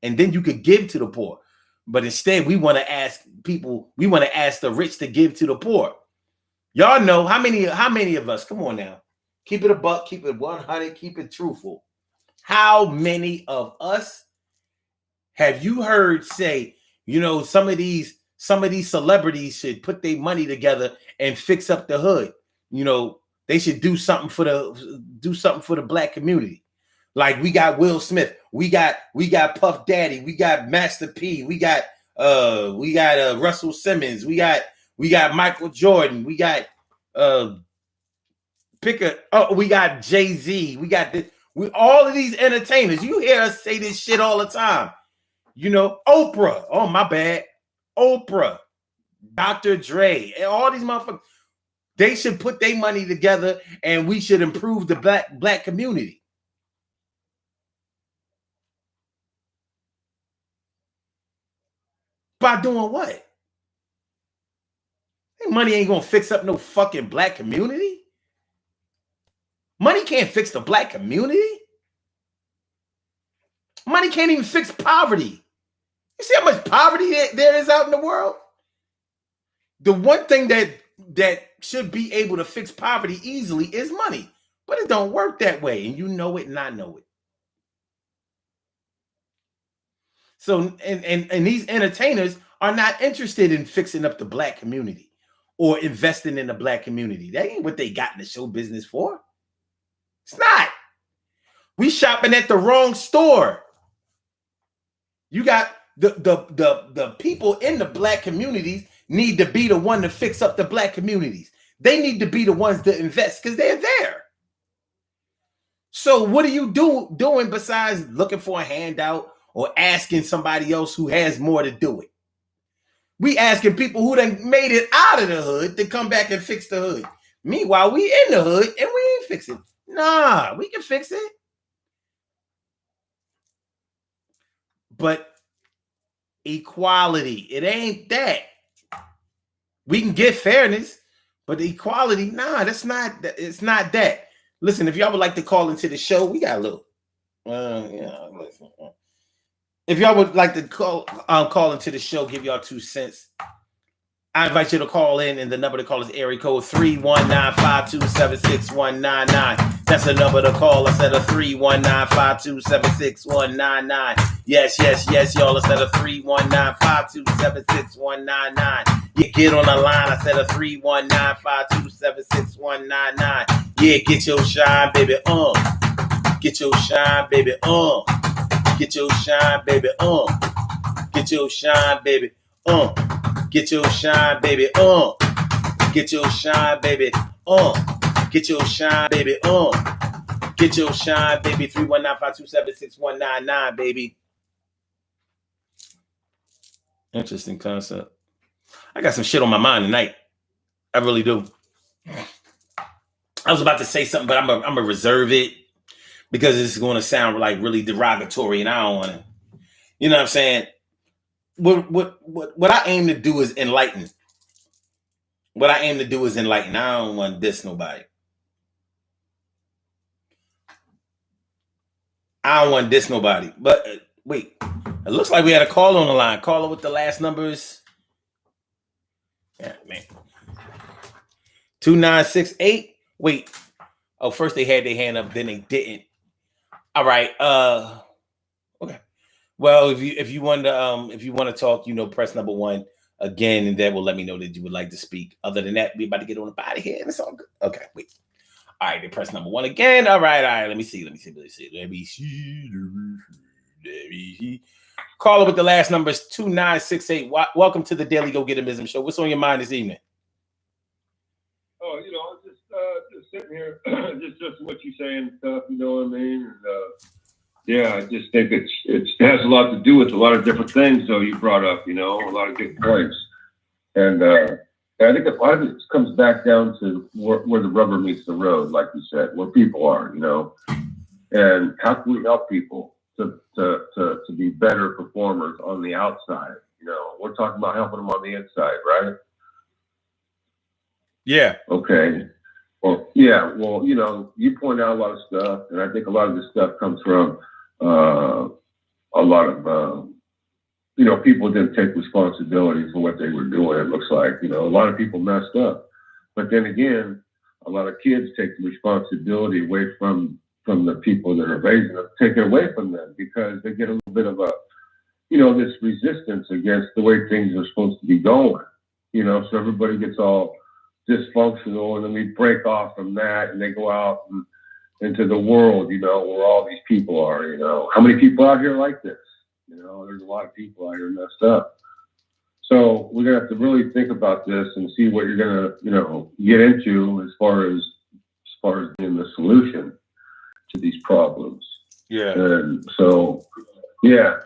And then you could give to the poor. But instead, we want to ask the rich to give to the poor. Y'all know how many of us, come on now, keep it a buck, keep it 100, keep it truthful. How many of us have you heard say, some of these celebrities should put their money together and fix up the hood? They should do something for the black community. Like we got Will Smith, we got Puff Daddy, we got Master P, we got Russell Simmons, we got Michael Jordan, we got we got Jay-Z, we got this. All of these entertainers, you hear us say this shit all the time. Oprah. Oh, my bad. Oprah, Dr. Dre, and all these motherfuckers. They should put their money together and we should improve the black community. By doing what? Money ain't gonna fix up no fucking black community. Money can't fix the black community. Money can't even fix poverty. You see how much poverty there is out in the world? The one thing that should be able to fix poverty easily is money. But it don't work that way, and you know it and I know it. So, and these entertainers are not interested in fixing up the black community or investing in the black community. That ain't what they got in the show business for. It's not. We shopping at the wrong store. You got the people in the black communities need to be the one to fix up the black communities. They need to be the ones to invest because they're there. So what are you doing besides looking for a handout or asking somebody else who has more to do it? We asking people who done made it out of the hood to come back and fix the hood. Meanwhile, we in the hood and we ain't fixing it. Nah, we can fix it. But equality, it ain't that. We can get fairness, but the equality, nah, it's not that. Listen, if y'all would like to call into the show, we got a little. Listen. If y'all would like to call into the show, give y'all 2 cents. I invite you to call in, and the number to call is area code 319-527-6199. That's the number to call instead of 319-527-6199. Yes, y'all, instead of 319-527-6199. You get on the line instead of 319-527-6199. Yeah, get your shine, baby, Get your shine, baby, Get your shine, baby, Get your shine, baby, Get your shine, baby, Get your shine, baby, Get your shine, baby, Get your shine, baby. 319-527-6199, baby. Interesting concept. I got some shit on my mind tonight. I really do. I was about to say something, but I'm gonna reserve it because it's going to sound like really derogatory, and I don't want to. You know what I'm saying? What I aim to do is enlighten. What I aim to do is enlighten. I don't want to diss nobody. I don't want to diss nobody. But wait, it looks like we had a call on the line. Caller with the last numbers. Yeah, man. 2968. Wait. Oh, first they had their hand up, then they didn't. All right. Okay. Well, if you want to talk, press number 1 again, and that will let me know that you would like to speak. Other than that, we about to get on the body here, and it's all good. Okay, wait. All right, they press number 1 again. All right. Let me see. Caller with the last number is 2968. Welcome to the Daily Go Getimism Show. What's on your mind this evening? Oh, just sitting here, just what you say and stuff. You know what I mean? And, yeah, I just think it has a lot to do with a lot of different things. So you brought up, a lot of good points, and I think a lot of it comes back down to where the rubber meets the road, like you said, where people are, and how can we help people to be better performers on the outside? We're talking about helping them on the inside, right? Yeah. Okay. Well, yeah. Well, you point out a lot of stuff, and I think a lot of this stuff comes from a lot of people didn't take responsibility for what they were doing. It looks like a lot of people messed up, but then again, a lot of kids take the responsibility away from the people that are raising them, take it away from them because they get a little bit of a this resistance against the way things are supposed to be going. So everybody gets all dysfunctional, and then we break off from that, and they go out and into the world, where all these people are. How many people out here like this? There's a lot of people out here messed up. So we're gonna have to really think about this and see what you're gonna, get into as far as being the solution to these problems. Yeah. And so, yeah.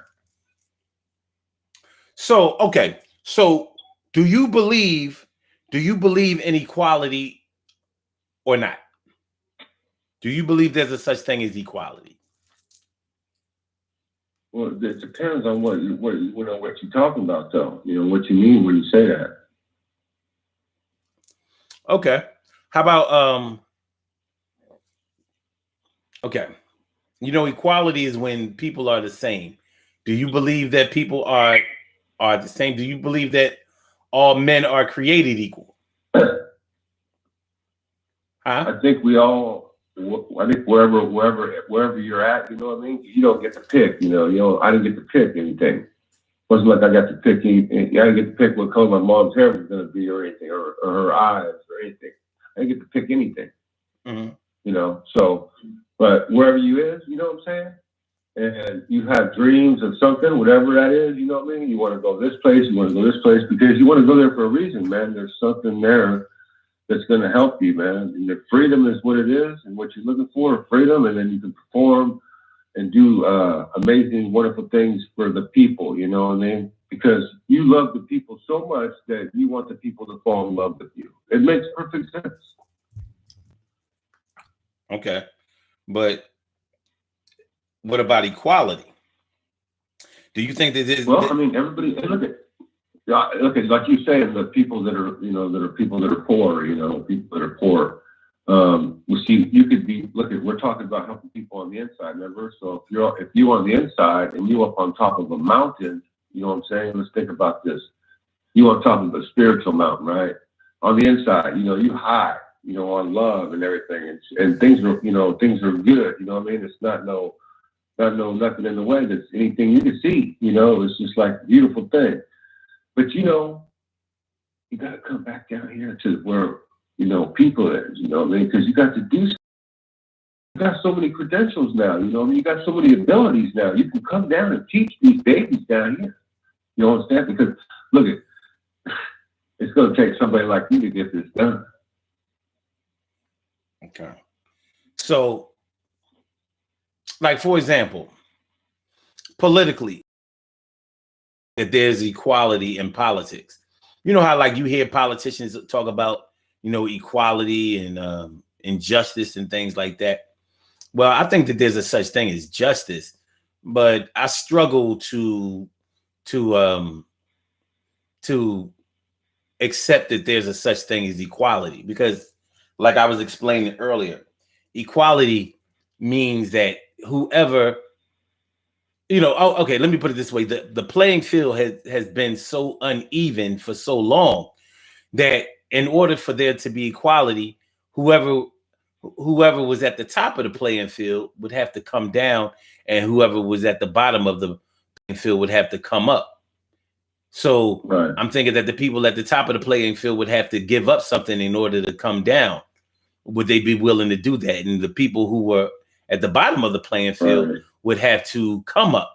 So okay. So do you believe in equality or not? Do you believe there's a such thing as equality? Well, it depends on what you're talking about, though. What you mean when you say that. Okay. How about okay. Equality is when people are the same. Do you believe that people are the same? Do you believe that all men are created equal? Huh? I think wherever you're at, you know what I mean? You don't get to pick, I didn't get to pick anything. It wasn't like I got to pick anything. I didn't get to pick what color my mom's hair was going to be or anything, or her eyes or anything. I didn't get to pick anything, so, but wherever you is, you know what I'm saying? And you have dreams of something, whatever that is, you know what I mean? You want to go this place, you want to go this place, because you want to go there for a reason, man. There's something there that's going to help you, man. And the freedom is what it is, and what you're looking for, freedom, and then you can perform and do amazing, wonderful things for the people, you know what I mean? Because you love the people so much that you want the people to fall in love with you. It makes perfect sense. Okay. But what about equality? Do you think that this? Well, I mean, everybody look at like you saying, the people that are people that are poor, people that are poor. We see you could be we're talking about helping people on the inside, remember? So if you on the inside and you up on top of a mountain, you know what I'm saying? Let's think about this. You on top of a spiritual mountain, right? On the inside, you high, on love and everything, and things are good. You know what I mean? It's not nothing in the way that's anything you can see. It's just like a beautiful thing. But you got to come back down here to where people is. You know what I mean? Because you got to do. You got so many credentials now. You know what I mean? You got so many abilities now. You can come down and teach these babies down here. You know what I'm saying? Because look it's going to take somebody like you to get this done. Okay. So, like, for example, politically, that there's equality in politics. You know how, like, you hear politicians talk about, equality and injustice and things like that. Well, I think that there's a such thing as justice, but I struggle to accept that there's a such thing as equality, because, like I was explaining earlier, equality means that whoever, okay, let me put it this way. The playing field has been so uneven for so long that in order for there to be equality, whoever was at the top of the playing field would have to come down, and whoever was at the bottom of the playing field would have to come up. So Right. I'm thinking that the people at the top of the playing field would have to give up something in order to come down. Would they be willing to do that? And the people who were at the bottom of the playing field would have to come up.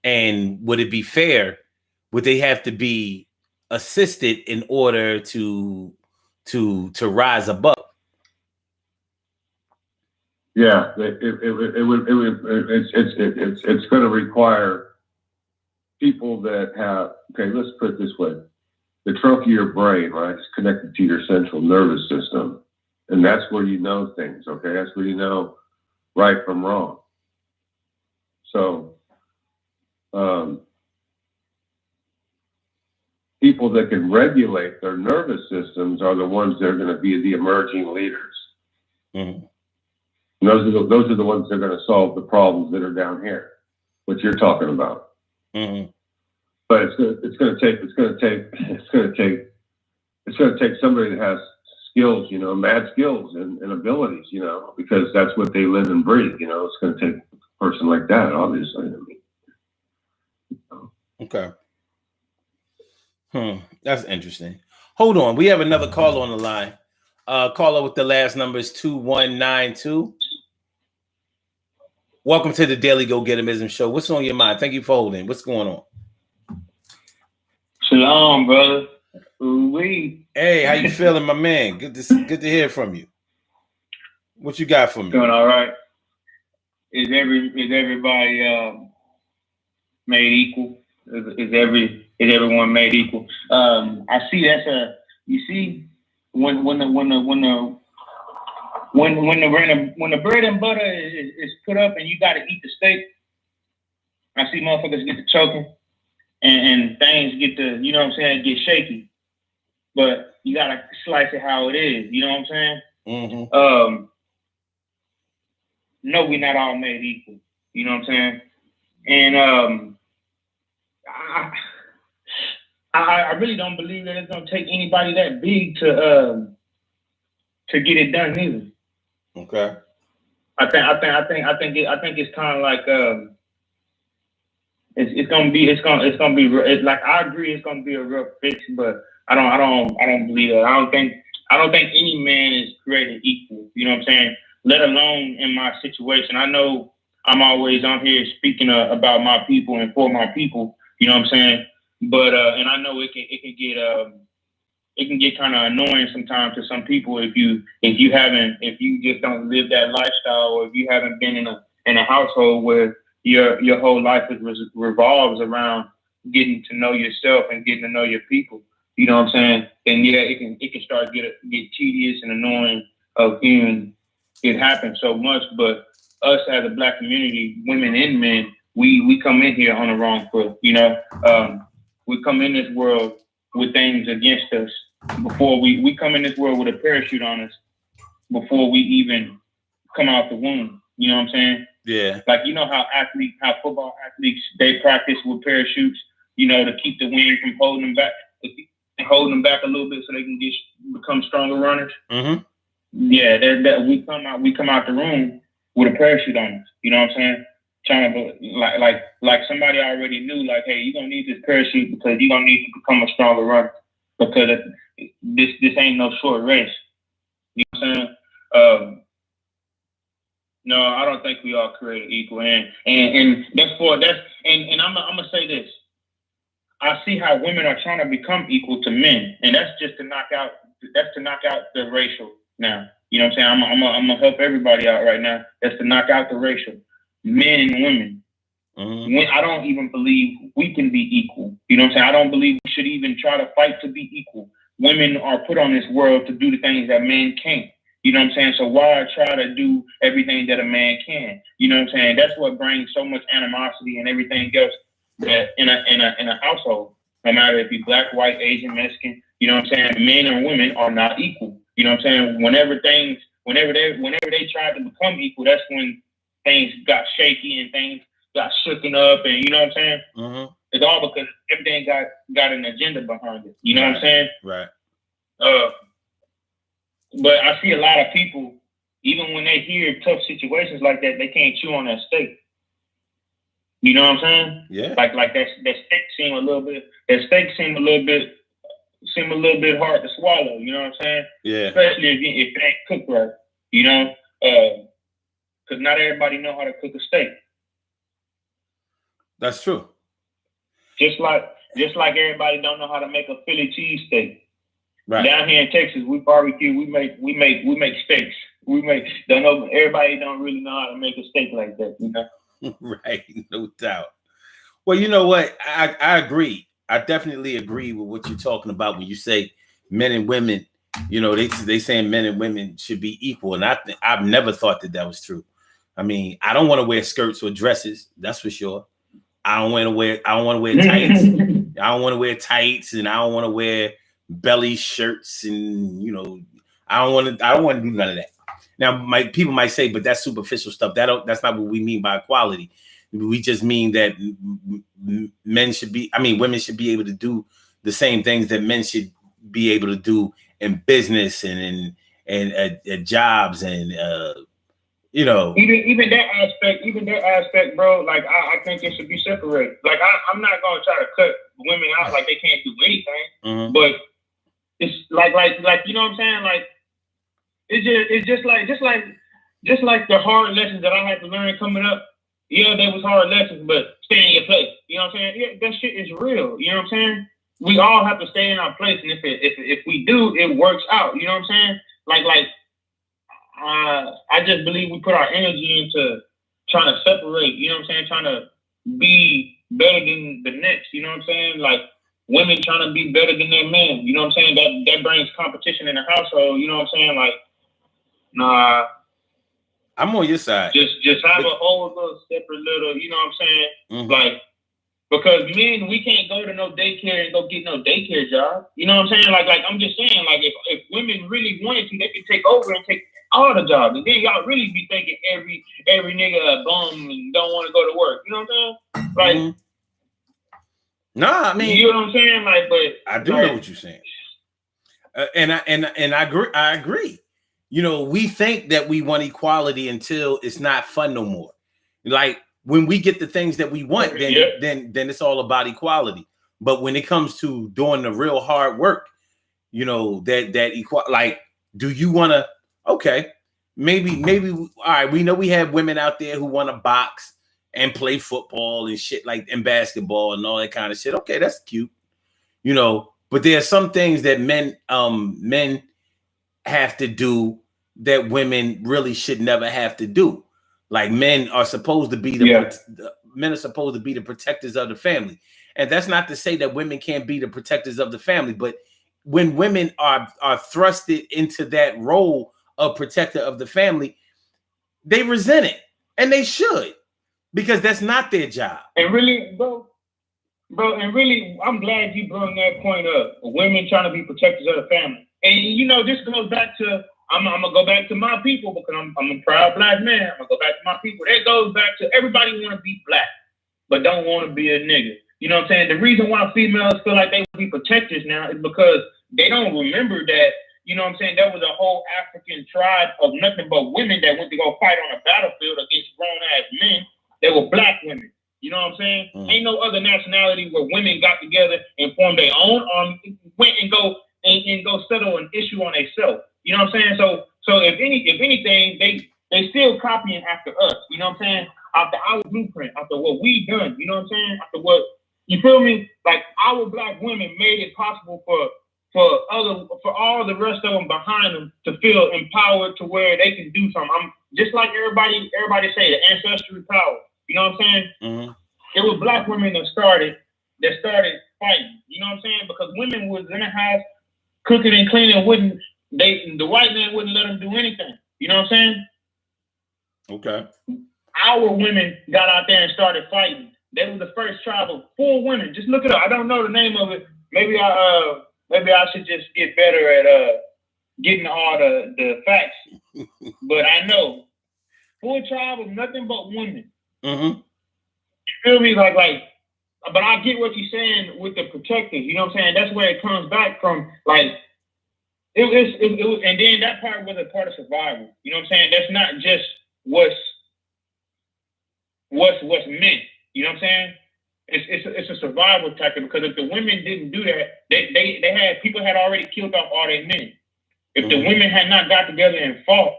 And would it be fair? Would they have to be assisted in order to rise above? Yeah, it's going to require people that have, okay, let's put it this way. The trunk of your brain, right, is connected to your central nervous system. And that's where you know things, okay? That's where you know right from wrong. So, people that can regulate their nervous systems are the ones that are going to be the emerging leaders. Mm-hmm. And those are the ones that are going to solve the problems that are down here, what you're talking about. Mm-hmm. But it's going to take somebody that has skills, you know, mad skills and abilities, you know, because that's what they live and breathe. You know, it's going to take a person like that, obviously. Okay. That's interesting. Hold on. We have another caller on the line. Caller with the last number is 2192. Welcome to the Daily Go Getimism Show. What's on your mind? Thank you for holding. What's going on? Shalom, brother. Ooh-wee. Hey, how you feeling, my man? Good to hear from you. What you got for me? Doing all right. Is everybody made equal? Is everyone made equal? I see you see when the bread and butter is put up and you got to eat the steak, I see motherfuckers get to choking and things get to, you know what I'm saying, get shaky. But you got to slice it how it is, you know what I'm saying? Mm-hmm. No, we're not all made equal, you know what I'm saying? And I really don't believe that it's gonna take anybody that big to get it done either. Okay. I think it's kind of like it's gonna be like, I agree it's gonna be a real fix, but I don't believe that. I don't think any man is created equal. You know what I'm saying? Let alone in my situation. I know I'm always on here speaking about my people and for my people. You know what I'm saying? But and I know it can get kind of annoying sometimes to some people if you just don't live that lifestyle, or if you haven't been in a household where your whole life revolves around getting to know yourself and getting to know your people. You know what I'm saying? And yeah, it can start get tedious and annoying of hearing it happen so much. But us as a Black community, women and men, we come in here on the wrong foot. You know, we come in this world with things against us before we come in this world with a parachute on us before we even come out the womb. You know what I'm saying? Yeah. Like, you know how football athletes, they practice with parachutes, you know, to keep the wind from holding them back a little bit so they can become stronger runners. Mm-hmm. Yeah, we come out the room with a parachute on us. You know what I'm saying? Trying to like somebody already knew, like, hey, you're gonna need this parachute because you're gonna need to become a stronger runner, because this ain't no short race. You know what I'm saying? No, I don't think we all created equal, and I'm gonna say this. I see how women are trying to become equal to men, and that's just to knock out the racial now. You know what I'm saying? I'm gonna help everybody out right now. That's to knock out the racial, men and women. Mm-hmm. I don't even believe we can be equal. You know what I'm saying? I don't believe we should even try to fight to be equal. Women are put on this world to do the things that men can't. You know what I'm saying? So why try to do everything that a man can? You know what I'm saying? That's what brings so much animosity and everything else that in a household. No matter if you're Black, white, Asian, Mexican, you know what I'm saying? Men and women are not equal. You know what I'm saying? Whenever they tried to become equal, that's when things got shaky and things got shooken up, and you know what I'm saying? Mm-hmm. It's all because everything got an agenda behind it. You know what I'm saying? Right. But I see a lot of people, even when they hear tough situations like that, they can't chew on that steak. You know what I'm saying? Yeah. Like that steak seem a little bit hard to swallow. You know what I'm saying? Yeah. Especially if it ain't cooked right. You know, because not everybody know how to cook a steak. That's true. Just like everybody don't know how to make a Philly cheesesteak. Right. Down here in Texas, we barbecue. We make steaks. Everybody don't really know how to make a steak like that. You know. Right, no doubt. Well, you know what? I agree. I definitely agree with what you're talking about when you say men and women. You know, they saying men and women should be equal, and I've never thought that was true. I mean, I don't want to wear skirts or dresses. That's for sure. I don't want to wear tights. I don't want to wear tights, and I don't want to wear belly shirts, and you know, I don't want to do none of that. Now, people might say, but that's superficial stuff. That's not what we mean by equality. We just mean that women should be able to do the same things that men should be able to do in business and jobs and you know. Even that aspect, bro. Like I think it should be separated. Like I'm not gonna try to cut women out like they can't do anything, but it's like you know what I'm saying, like. It's just like the hard lessons that I had to learn coming up. Yeah, they was hard lessons, but stay in your place. You know what I'm saying? Yeah, that shit is real. You know what I'm saying? We all have to stay in our place, and if we do, it works out. You know what I'm saying? I just believe we put our energy into trying to separate. You know what I'm saying? Trying to be better than the next. You know what I'm saying? Like women trying to be better than their men. You know what I'm saying? That brings competition in the household. You know what I'm saying? Like. Nah, I'm on your side. Just have a whole little separate little, you know what I'm saying? Like, because men, we can't go to no daycare and go get no daycare job. You know what I'm saying? Like I'm just saying, like if women really wanted to, they could take over and take all the jobs, and then y'all really be thinking every nigga a bum and don't want to go to work. You know what I'm saying? Like, nah, I mean, you know what I'm saying? Like, but I do know what you're saying, and I agree. You know, we think that we want equality until it's not fun no more. Like when we get the things that we want, then it's all about equality. But when it comes to doing the real hard work, you know, that equal, like, do you want to? Okay, maybe. All right, we know we have women out there who want to box and play football and shit, like, and basketball and all that kind of shit. Okay, that's cute, you know. But there are some things that men have to do that women really should never have to do. Like men are supposed to be the protectors of the family. And that's not to say that women can't be the protectors of the family, but when women are thrusted into that role of protector of the family, they resent it, and they should, because that's not their job. And really, bro, and really, I'm glad you brought that point up. Women trying to be protectors of the family. And you know, this goes back to I'm gonna go back to my people, because I'm a proud black man. I'm gonna go back to my people. That goes back to everybody want to be black, but don't want to be a nigga. You know what I'm saying? The reason why females feel like they will be protectors now is because they don't remember that, you know what I'm saying, there was a whole African tribe of nothing but women that went to go fight on a battlefield against grown-ass men. They were black women. You know what I'm saying? Ain't no other nationality where women got together and formed their own army, went and go settle an issue on themselves. You know what I'm saying? So if anything, they still copying after us. You know what I'm saying? After our blueprint, after what we done. You know what I'm saying? After what, you feel me? Like our black women made it possible for all the rest of them behind them to feel empowered to where they can do something. I'm just like everybody say, the ancestral power. You know what I'm saying? Mm-hmm. It was black women that started fighting. You know what I'm saying? Because women was in the house cooking and cleaning, the white man wouldn't let them do anything. You know what I'm saying? Okay. Our women got out there and started fighting. They were the first tribe of full women. Just look it up. I don't know the name of it. Maybe I should just get better at getting all the facts. But I know full tribe of nothing but women. Mm-hmm. You feel me? Like, but I get what you're saying with the protectors. You know what I'm saying? That's where it comes back from. Like, and then that part was a part of survival. You know what I'm saying? That's not just what's meant. You know what I'm saying? It's a survival tactic, because if the women didn't do that, they had people had already killed off all their men. If the women had not got together and fought,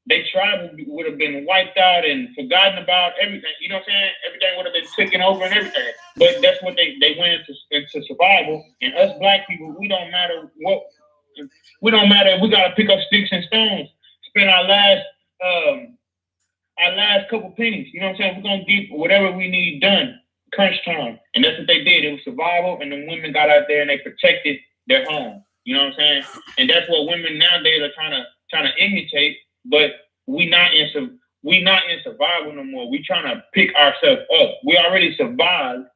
their tribe would have been wiped out and forgotten about everything. You know what I'm saying? Everything would have been taken over and everything. But that's what they went into survival. And us black people, we don't matter what. We don't matter if we gotta pick up sticks and stones, spend our last couple pennies. You know what I'm saying? We're gonna get whatever we need done, crunch time. And that's what they did. It was survival, and the women got out there and they protected their home. You know what I'm saying? And that's what women nowadays are trying to imitate, but we not in survival no more. We trying to pick ourselves up. We already survived.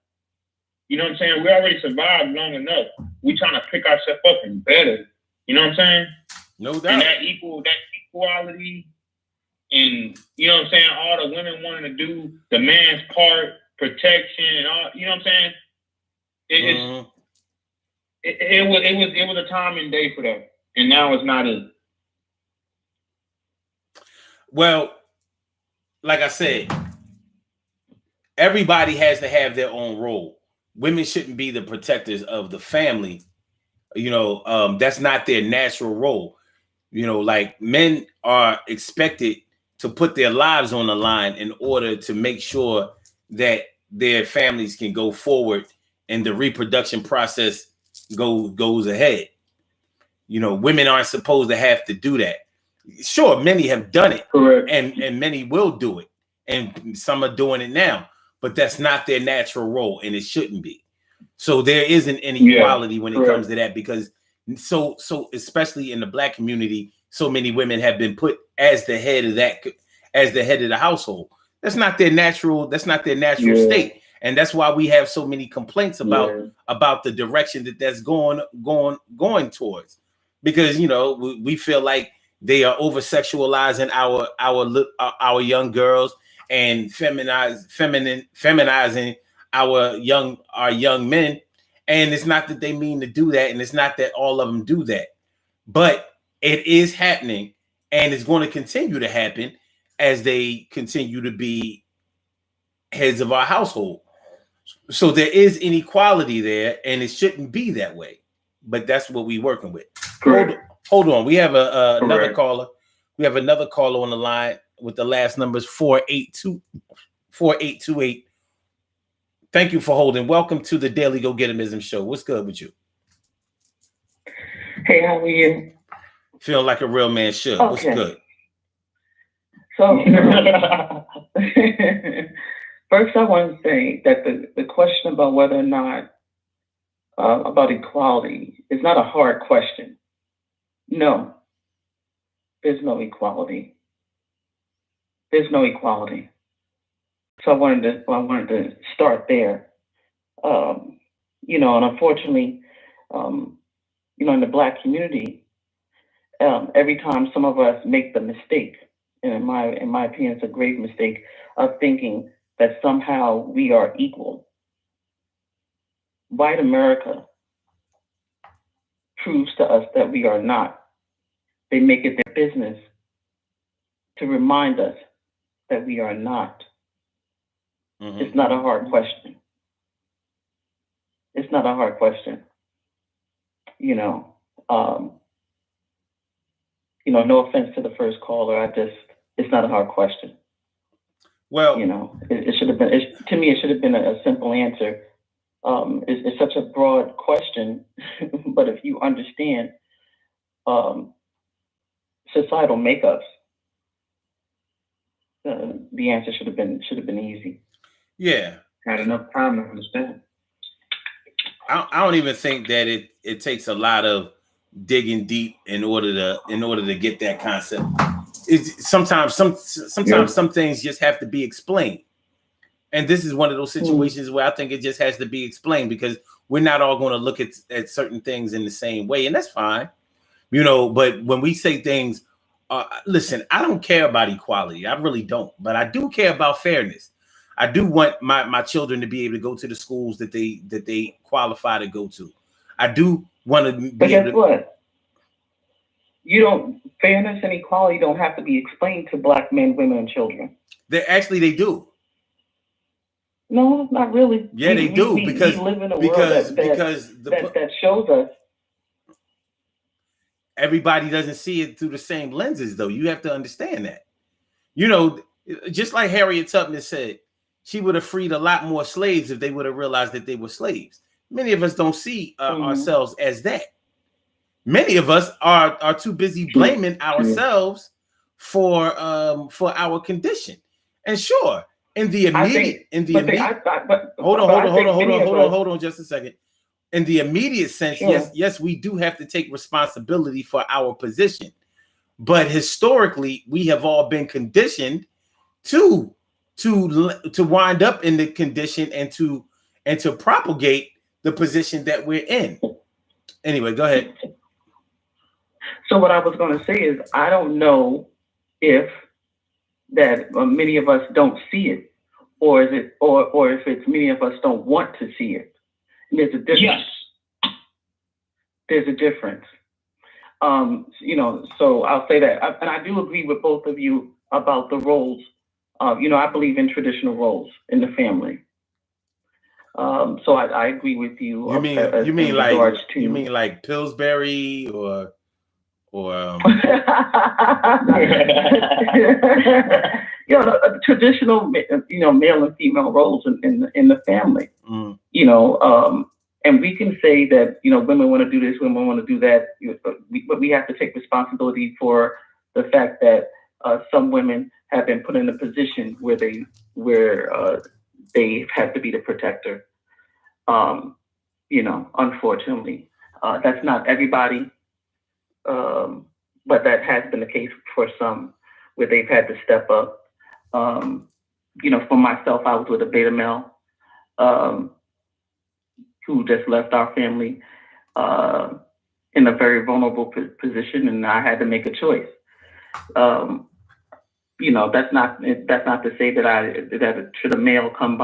You know what I'm saying? We already survived long enough. We trying to pick ourselves up and better. You know what I'm saying? No doubt. And that equality, and you know what I'm saying, all the women wanting to do the man's part, protection, and all. You know what I'm saying? It was a time and day for that, and now it's not it. Well, like I said, everybody has to have their own role. Women shouldn't be the protectors of the family. You know, that's not their natural role. You know, like men are expected to put their lives on the line in order to make sure that their families can go forward and the reproduction process goes ahead. You know, women aren't supposed to have to do that. Sure, many have done it. Correct. And many will do it. And some are doing it now, but that's not their natural role, and it shouldn't be. So there isn't any equality when it comes to that, because so especially in the black community, so many women have been put as the head of the household. That's not their natural state. And that's why we have so many complaints about the direction that's going towards, because you know we feel like they are over sexualizing our young girls and feminizing our young men. And it's not that they mean to do that, and it's not that all of them do that, but it is happening, and it's going to continue to happen as they continue to be heads of our household. So there is inequality there, and it shouldn't be that way, but that's what we're working with. Hold on. We have another caller. We have another caller on the line with the last numbers 4828. Thank you for holding. Welcome to the Daily Go Getimism Show. What's good with you? Hey, how are you? Feeling like a real man should. Okay. What's good? So, first I want to say that the question about whether or not, about equality is not a hard question. No, there's no equality. There's no equality. So I wanted to start there. You know, and unfortunately, you know, in the Black community, every time some of us make the mistake, and in my opinion, it's a grave mistake, of thinking that somehow we are equal. White America proves to us that we are not. They make it their business to remind us that we are not. Mm-hmm. It's not a hard question. It's not a hard question. You know, no offense to the first caller. It's not a hard question. Well, you know, it should have been, to me, it should have been a simple answer. It's such a broad question, but if you understand societal makeups, the answer should have been easy. Yeah, had enough time to understand. I don't even think that it takes a lot of digging deep in order to get that concept. Sometimes some things just have to be explained, and this is one of those situations where I think it just has to be explained, because we're not all going to look at certain things in the same way, and that's fine, you know. But when we say things, listen, I don't care about equality, I really don't, but I do care about fairness. I do want my children to be able to go to the schools that they qualify to go to. I do want to be but guess what? fairness and equality don't have to be explained to Black men, women, and children. They do. No, not really. Yeah, they do, because we live in a because world because that shows us. everybody doesn't see it through the same lenses, though. You have to understand that. You know, just like Harriet Tubman said, she would have freed a lot more slaves if they would have realized that they were slaves. Many of us don't see ourselves as that. Many of us are too busy blaming ourselves for our condition. And sure, hold on just a second. In the immediate sense, yes, we do have to take responsibility for our position. But historically, we have all been conditioned to wind up in the condition and to propagate the position that we're in. Anyway, go ahead. So what I was going to say is, I don't know if that many of us don't see it, or if it's many of us don't want to see it. And there's a difference. Yes. There's a difference. So I'll say that, and I do agree with both of you about the roles. I believe in traditional roles in the family. So I agree with you. You mean like Pillsbury or traditional male and female roles in the family. And we can say that women want to do this, women want to do that, but we have to take responsibility for the fact that some women have been put in a position where they have to be the protector. Unfortunately, that's not everybody, but that has been the case for some, where they've had to step up. For myself, I was with a beta male who just left our family in a very vulnerable position, and I had to make a choice. That's not to say that should a male come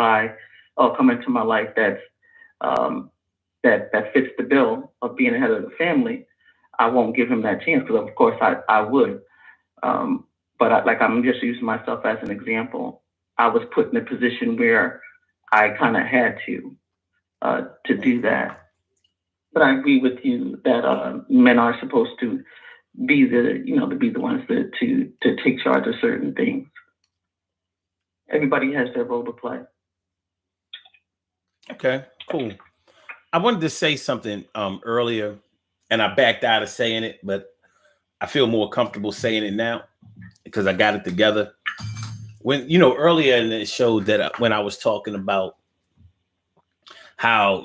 into my life that fits the bill of being the head of the family, I won't give him that chance, because of course I would. But I'm just using myself as an example. I was put in a position where I kind of had to do that. But I agree with you that men are supposed to be the ones to take charge of certain things. Everybody has their role to play. Okay, cool. I wanted to say something earlier, and I backed out of saying it, but I feel more comfortable saying it now because I got it together. When earlier in the show that when I was talking about how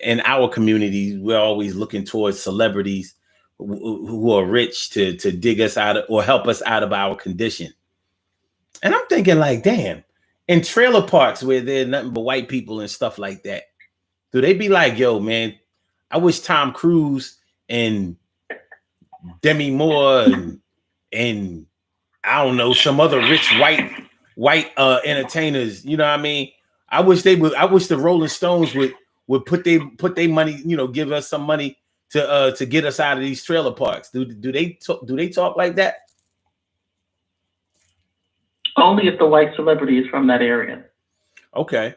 in our communities we're always looking towards celebrities who are rich to dig us out of, or help us out of our condition, and I'm thinking like, damn, in trailer parks where there's nothing but white people and stuff like that, do they be like, yo, man, I wish Tom Cruise and Demi Moore and I don't know, some other rich white entertainers, you know what I mean? I wish the Rolling Stones would put their money, give us some money to get us out of these trailer parks. Do they talk like that? Only if the white celebrity is from that area. Okay.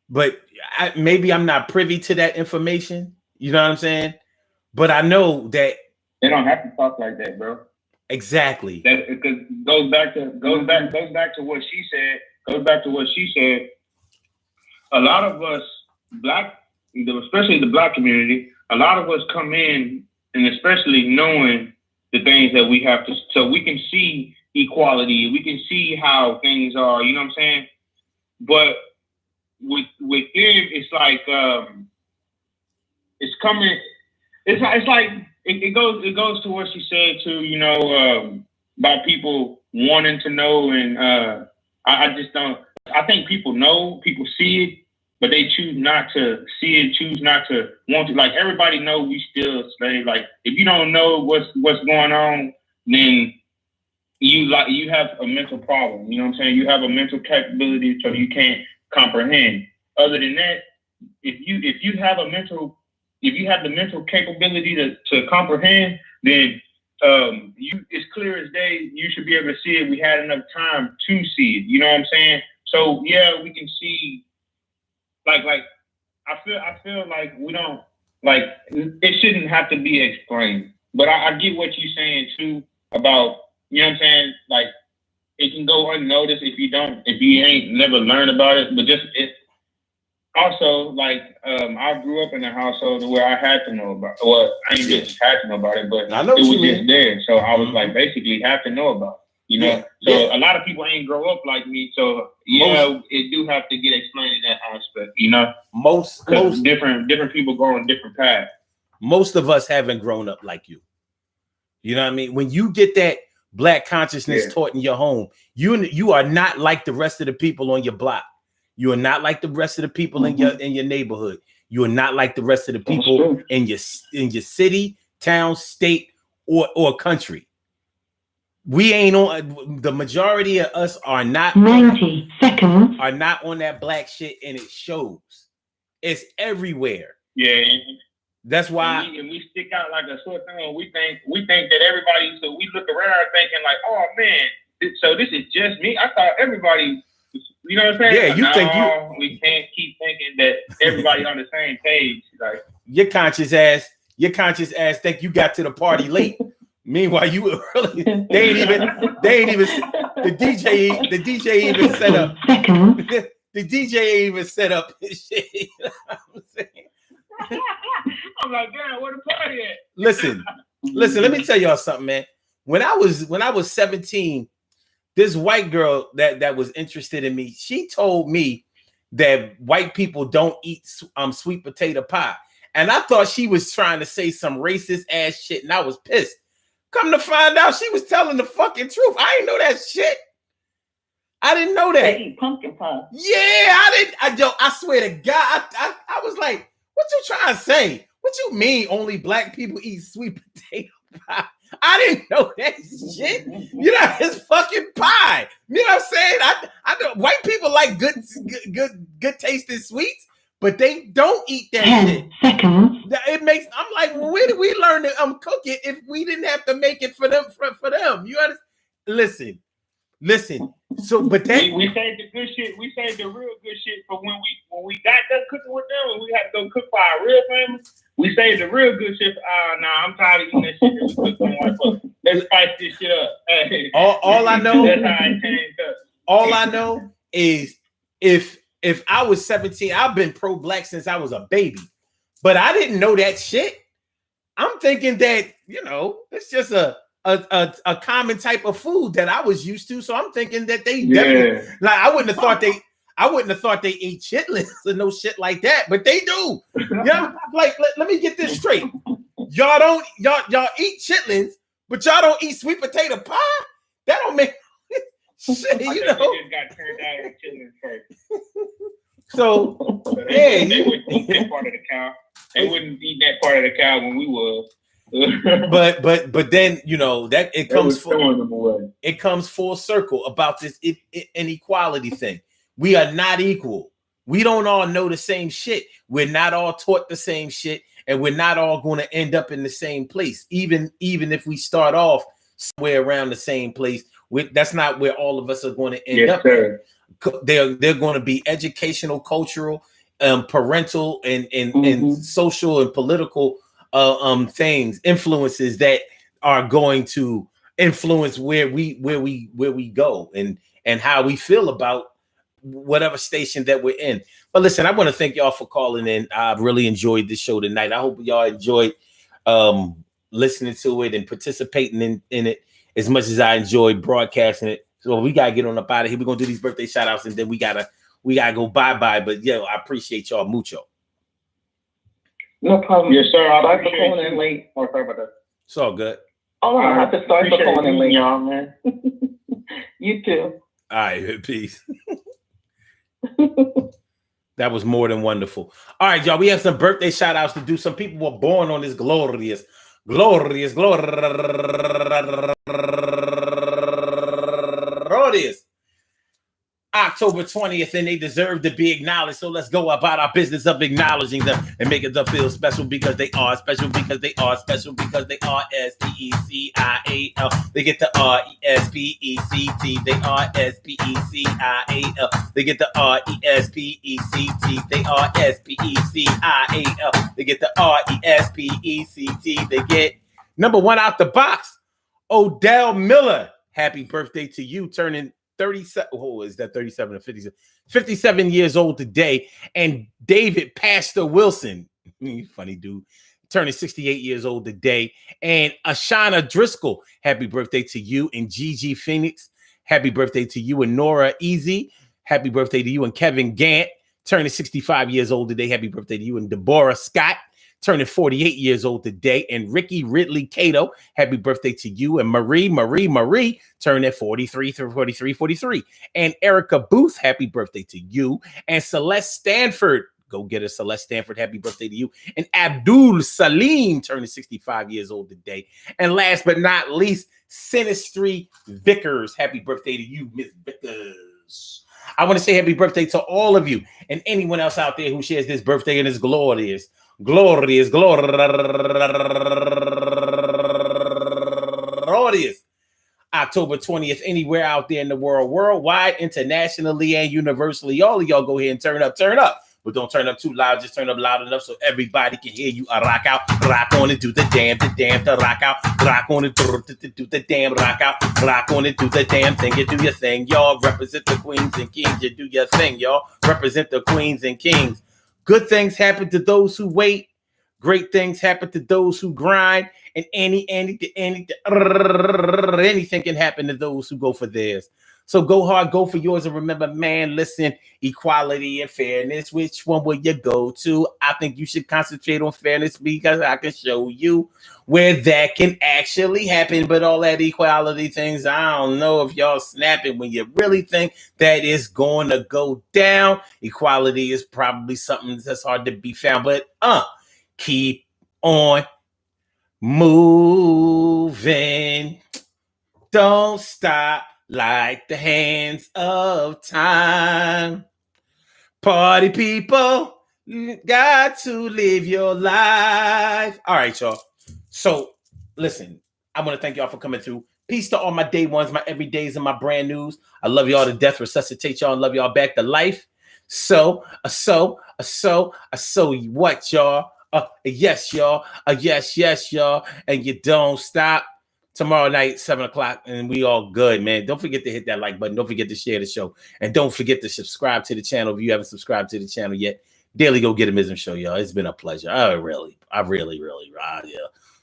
But maybe I'm not privy to that information. You know what I'm saying? But I know that they don't have to talk like that, bro. Exactly. That because goes back to what she said. Goes back to what she said. A lot of us, especially the Black community, a lot of us come in, and especially knowing the things that we have to, so we can see equality, we can see how things are. You know what I'm saying? But with them, it's like it's coming. It's like it goes to what she said too. About people wanting to know, and I just don't. I think people know, people see it, but they choose not to see it, choose not to want to. Like, everybody know we still slave. Like, if you don't know what's going on, then you have a mental problem. You know what I'm saying? You have a mental capability, so you can't comprehend. Other than that, if you have the mental capability to comprehend, then it's clear as day. You should be able to see it. We had enough time to see it. You know what I'm saying? So yeah, we can see. Like I feel like we don't like it shouldn't have to be explained. But I get what you're saying too about, you know what I'm saying? Like it can go unnoticed if you ain't never learned about it. But just it also like I grew up in a household where I had to know about it. Well, I ain't just had to know about it, but I know it was what you just mean. there. So I was like basically have to know about it. You know, Yeah. so a lot of people ain't grow up like me. So yeah, it do have to get explained in that aspect. You know, Most different people go on different paths. Most of us haven't grown up like you. You know what I mean? When you get that Black consciousness taught in your home, you are not like the rest of the people on your block. You are not like the rest of the people in your neighborhood. You are not like the rest of the people in your city, town, state, or country. We ain't on the majority of us are not 90 seconds are not on that Black shit, and it shows. It's everywhere. Yeah. That's why and we stick out like a sore thumb. We think that everybody. So we look around thinking like, oh man, so this is just me. I thought everybody. You know what I'm saying? Yeah, you think we can't keep thinking that everybody on the same page. Like your conscious ass think you got to the party late. Meanwhile, you were really they ain't even the DJ even set up. The DJ ain't even set up his shit. You know what I'm saying? I'm like, damn, where the party at? Listen, let me tell y'all something, man. When I was 17, this white girl that was interested in me, she told me that white people don't eat sweet potato pie. And I thought she was trying to say some racist ass shit, and I was pissed. Come to find out, she was telling the fucking truth. I didn't know that shit. I didn't know that. They eat pumpkin pie. Yeah, I swear to God, I was like, what you trying to say? What you mean only Black people eat sweet potato pie? I didn't know that shit. You know, it's fucking pie. You know what I'm saying? I know white people like good tasting sweets, but they don't eat that 10 shit. seconds. It makes I'm like, well, where did we learn to cook it if we didn't have to make it for them for them? You understand? Listen. So, but that we saved the good shit. We saved the real good shit for when we got done cooking with them, and we had to go cook for our real family. We saved the real good shit. I'm tired of eating that shit that we cooked on. Like, let's spice this shit up. Hey. All I know. That's how it changed up. All I know is if I was 17, I've been pro-Black since I was a baby, but I didn't know that shit. I'm thinking that it's just a common type of food that I was used to. So I'm thinking that they definitely like I wouldn't have thought they ate chitlins or no shit like that, but they do. Yeah, like let me get this straight. Y'all eat chitlins, but y'all don't eat sweet potato pie? That don't make shit, You just got turned out of chitlins first. So they wouldn't eat that part of the cow. They wouldn't eat that part of the cow when we was. but then that it comes full circle about this inequality thing. We are not equal. We don't all know the same shit. We're not all taught the same shit, and we're not all going to end up in the same place. Even if we start off somewhere around the same place, that's not where all of us are going to end up. Sir. They're going to be educational, cultural, parental, and social and political influences that are going to influence where we go and how we feel about whatever station that we're in. But listen, I want to thank y'all for calling in. I've really enjoyed this show tonight. I hope y'all enjoyed listening to it and participating in it as much as I enjoyed broadcasting it. So we gotta get on up out of here. We're gonna do these birthday shout outs and then we gotta go bye. But I appreciate y'all mucho. No problem. Yes, sir. Sorry for calling in late. Oh, sorry about that. It's all good. Oh, I have to start for calling in late, y'all, man. You too. All right, peace. That was more than wonderful. All right, y'all. We have some birthday shout outs to do. Some people were born on this glorious October 20th, and they deserve to be acknowledged. So let's go about our business of acknowledging them and making them feel special because they are special, because they are special, because they are S-P-E-C-I-A-L. They get the R-E-S-P-E-C-T. They are S-P-E-C-I-A-L. They get the R-E-S-P-E-C-T. They are S-P-E-C-I-A-L. They get the R-E-S-P-E-C-T. They get number one out the box, Odell Miller. Happy birthday to you, turning 37. Oh, is that 37 or 57? 57 years old today. And David Pastor Wilson, funny dude, turning 68 years old today. And Ashana Driscoll, happy birthday to you. And Gigi Phoenix, happy birthday to you. And Nora Easy, happy birthday to you. And Kevin Gant, turning 65 years old today. Happy birthday to you. And Deborah Scott, turning 48 years old today. And Ricky Ridley Cato, happy birthday to you. And Marie, turning 43. And Erica Booth, happy birthday to you. And Celeste Stanford, go get her, Celeste Stanford, happy birthday to you. And Abdul Salim, turning 65 years old today. And last but not least, Sinistry Vickers, happy birthday to you, Miss Vickers. I want to say happy birthday to all of you and anyone else out there who shares this birthday and is glorious. Glorious. October 20th, anywhere out there in the world, worldwide, internationally, and universally. All of y'all go ahead and turn up. But don't turn up too loud. Just turn up loud enough so everybody can hear you. Rock out, rock on it, do the damn, to rock out. Rock on it, do the damn, rock out. Rock on it, do the damn thing. You do your thing, y'all. Represent the queens and kings. You do your thing, y'all. Represent the queens and kings. Good things happen to those who wait. Great things happen to those who grind. And anything can happen to those who go for theirs. So go hard, go for yours. And remember, man, listen, equality and fairness. Which one will you go to? I think you should concentrate on fairness because I can show you where that can actually happen. But all that equality things, I don't know if y'all snapping when you really think that is going to go down. Equality is probably something that's hard to be found. But keep on moving. Don't stop like the hands of time. Party people, got to live your life. All right, y'all. So, listen, I want to thank y'all for coming through. Peace to all my day ones, my everydays, and my brand news. I love y'all to death, resuscitate y'all, and love y'all back to life. So what, y'all? Yes, y'all. Yes, y'all. And you don't stop. Tomorrow night, 7 o'clock, and we all good, man. Don't forget to hit that like button. Don't forget to share the show. And don't forget to subscribe to the channel if you haven't subscribed to the channel yet. Daily Go Get 'Emism show, y'all. It's been a pleasure. I really, yeah.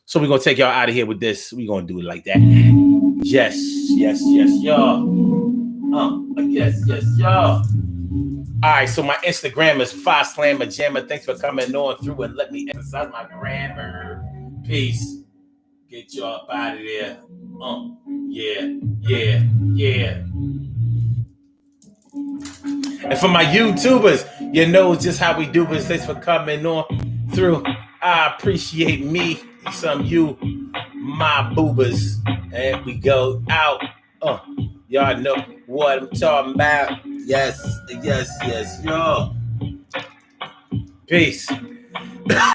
So we're going to take y'all out of here with this. We're going to do it like that. Yes, y'all. Yes, y'all. All right, so my Instagram is FiSlammerJammer. Thanks for coming on through and let me exercise my grammar. Peace. Get you up out of there. Yeah. And for my YouTubers, you know just how we do this. Thanks for coming on through. I appreciate me, some you, my boobers. And we go out. Y'all know what I'm talking about. Yes, y'all. Peace.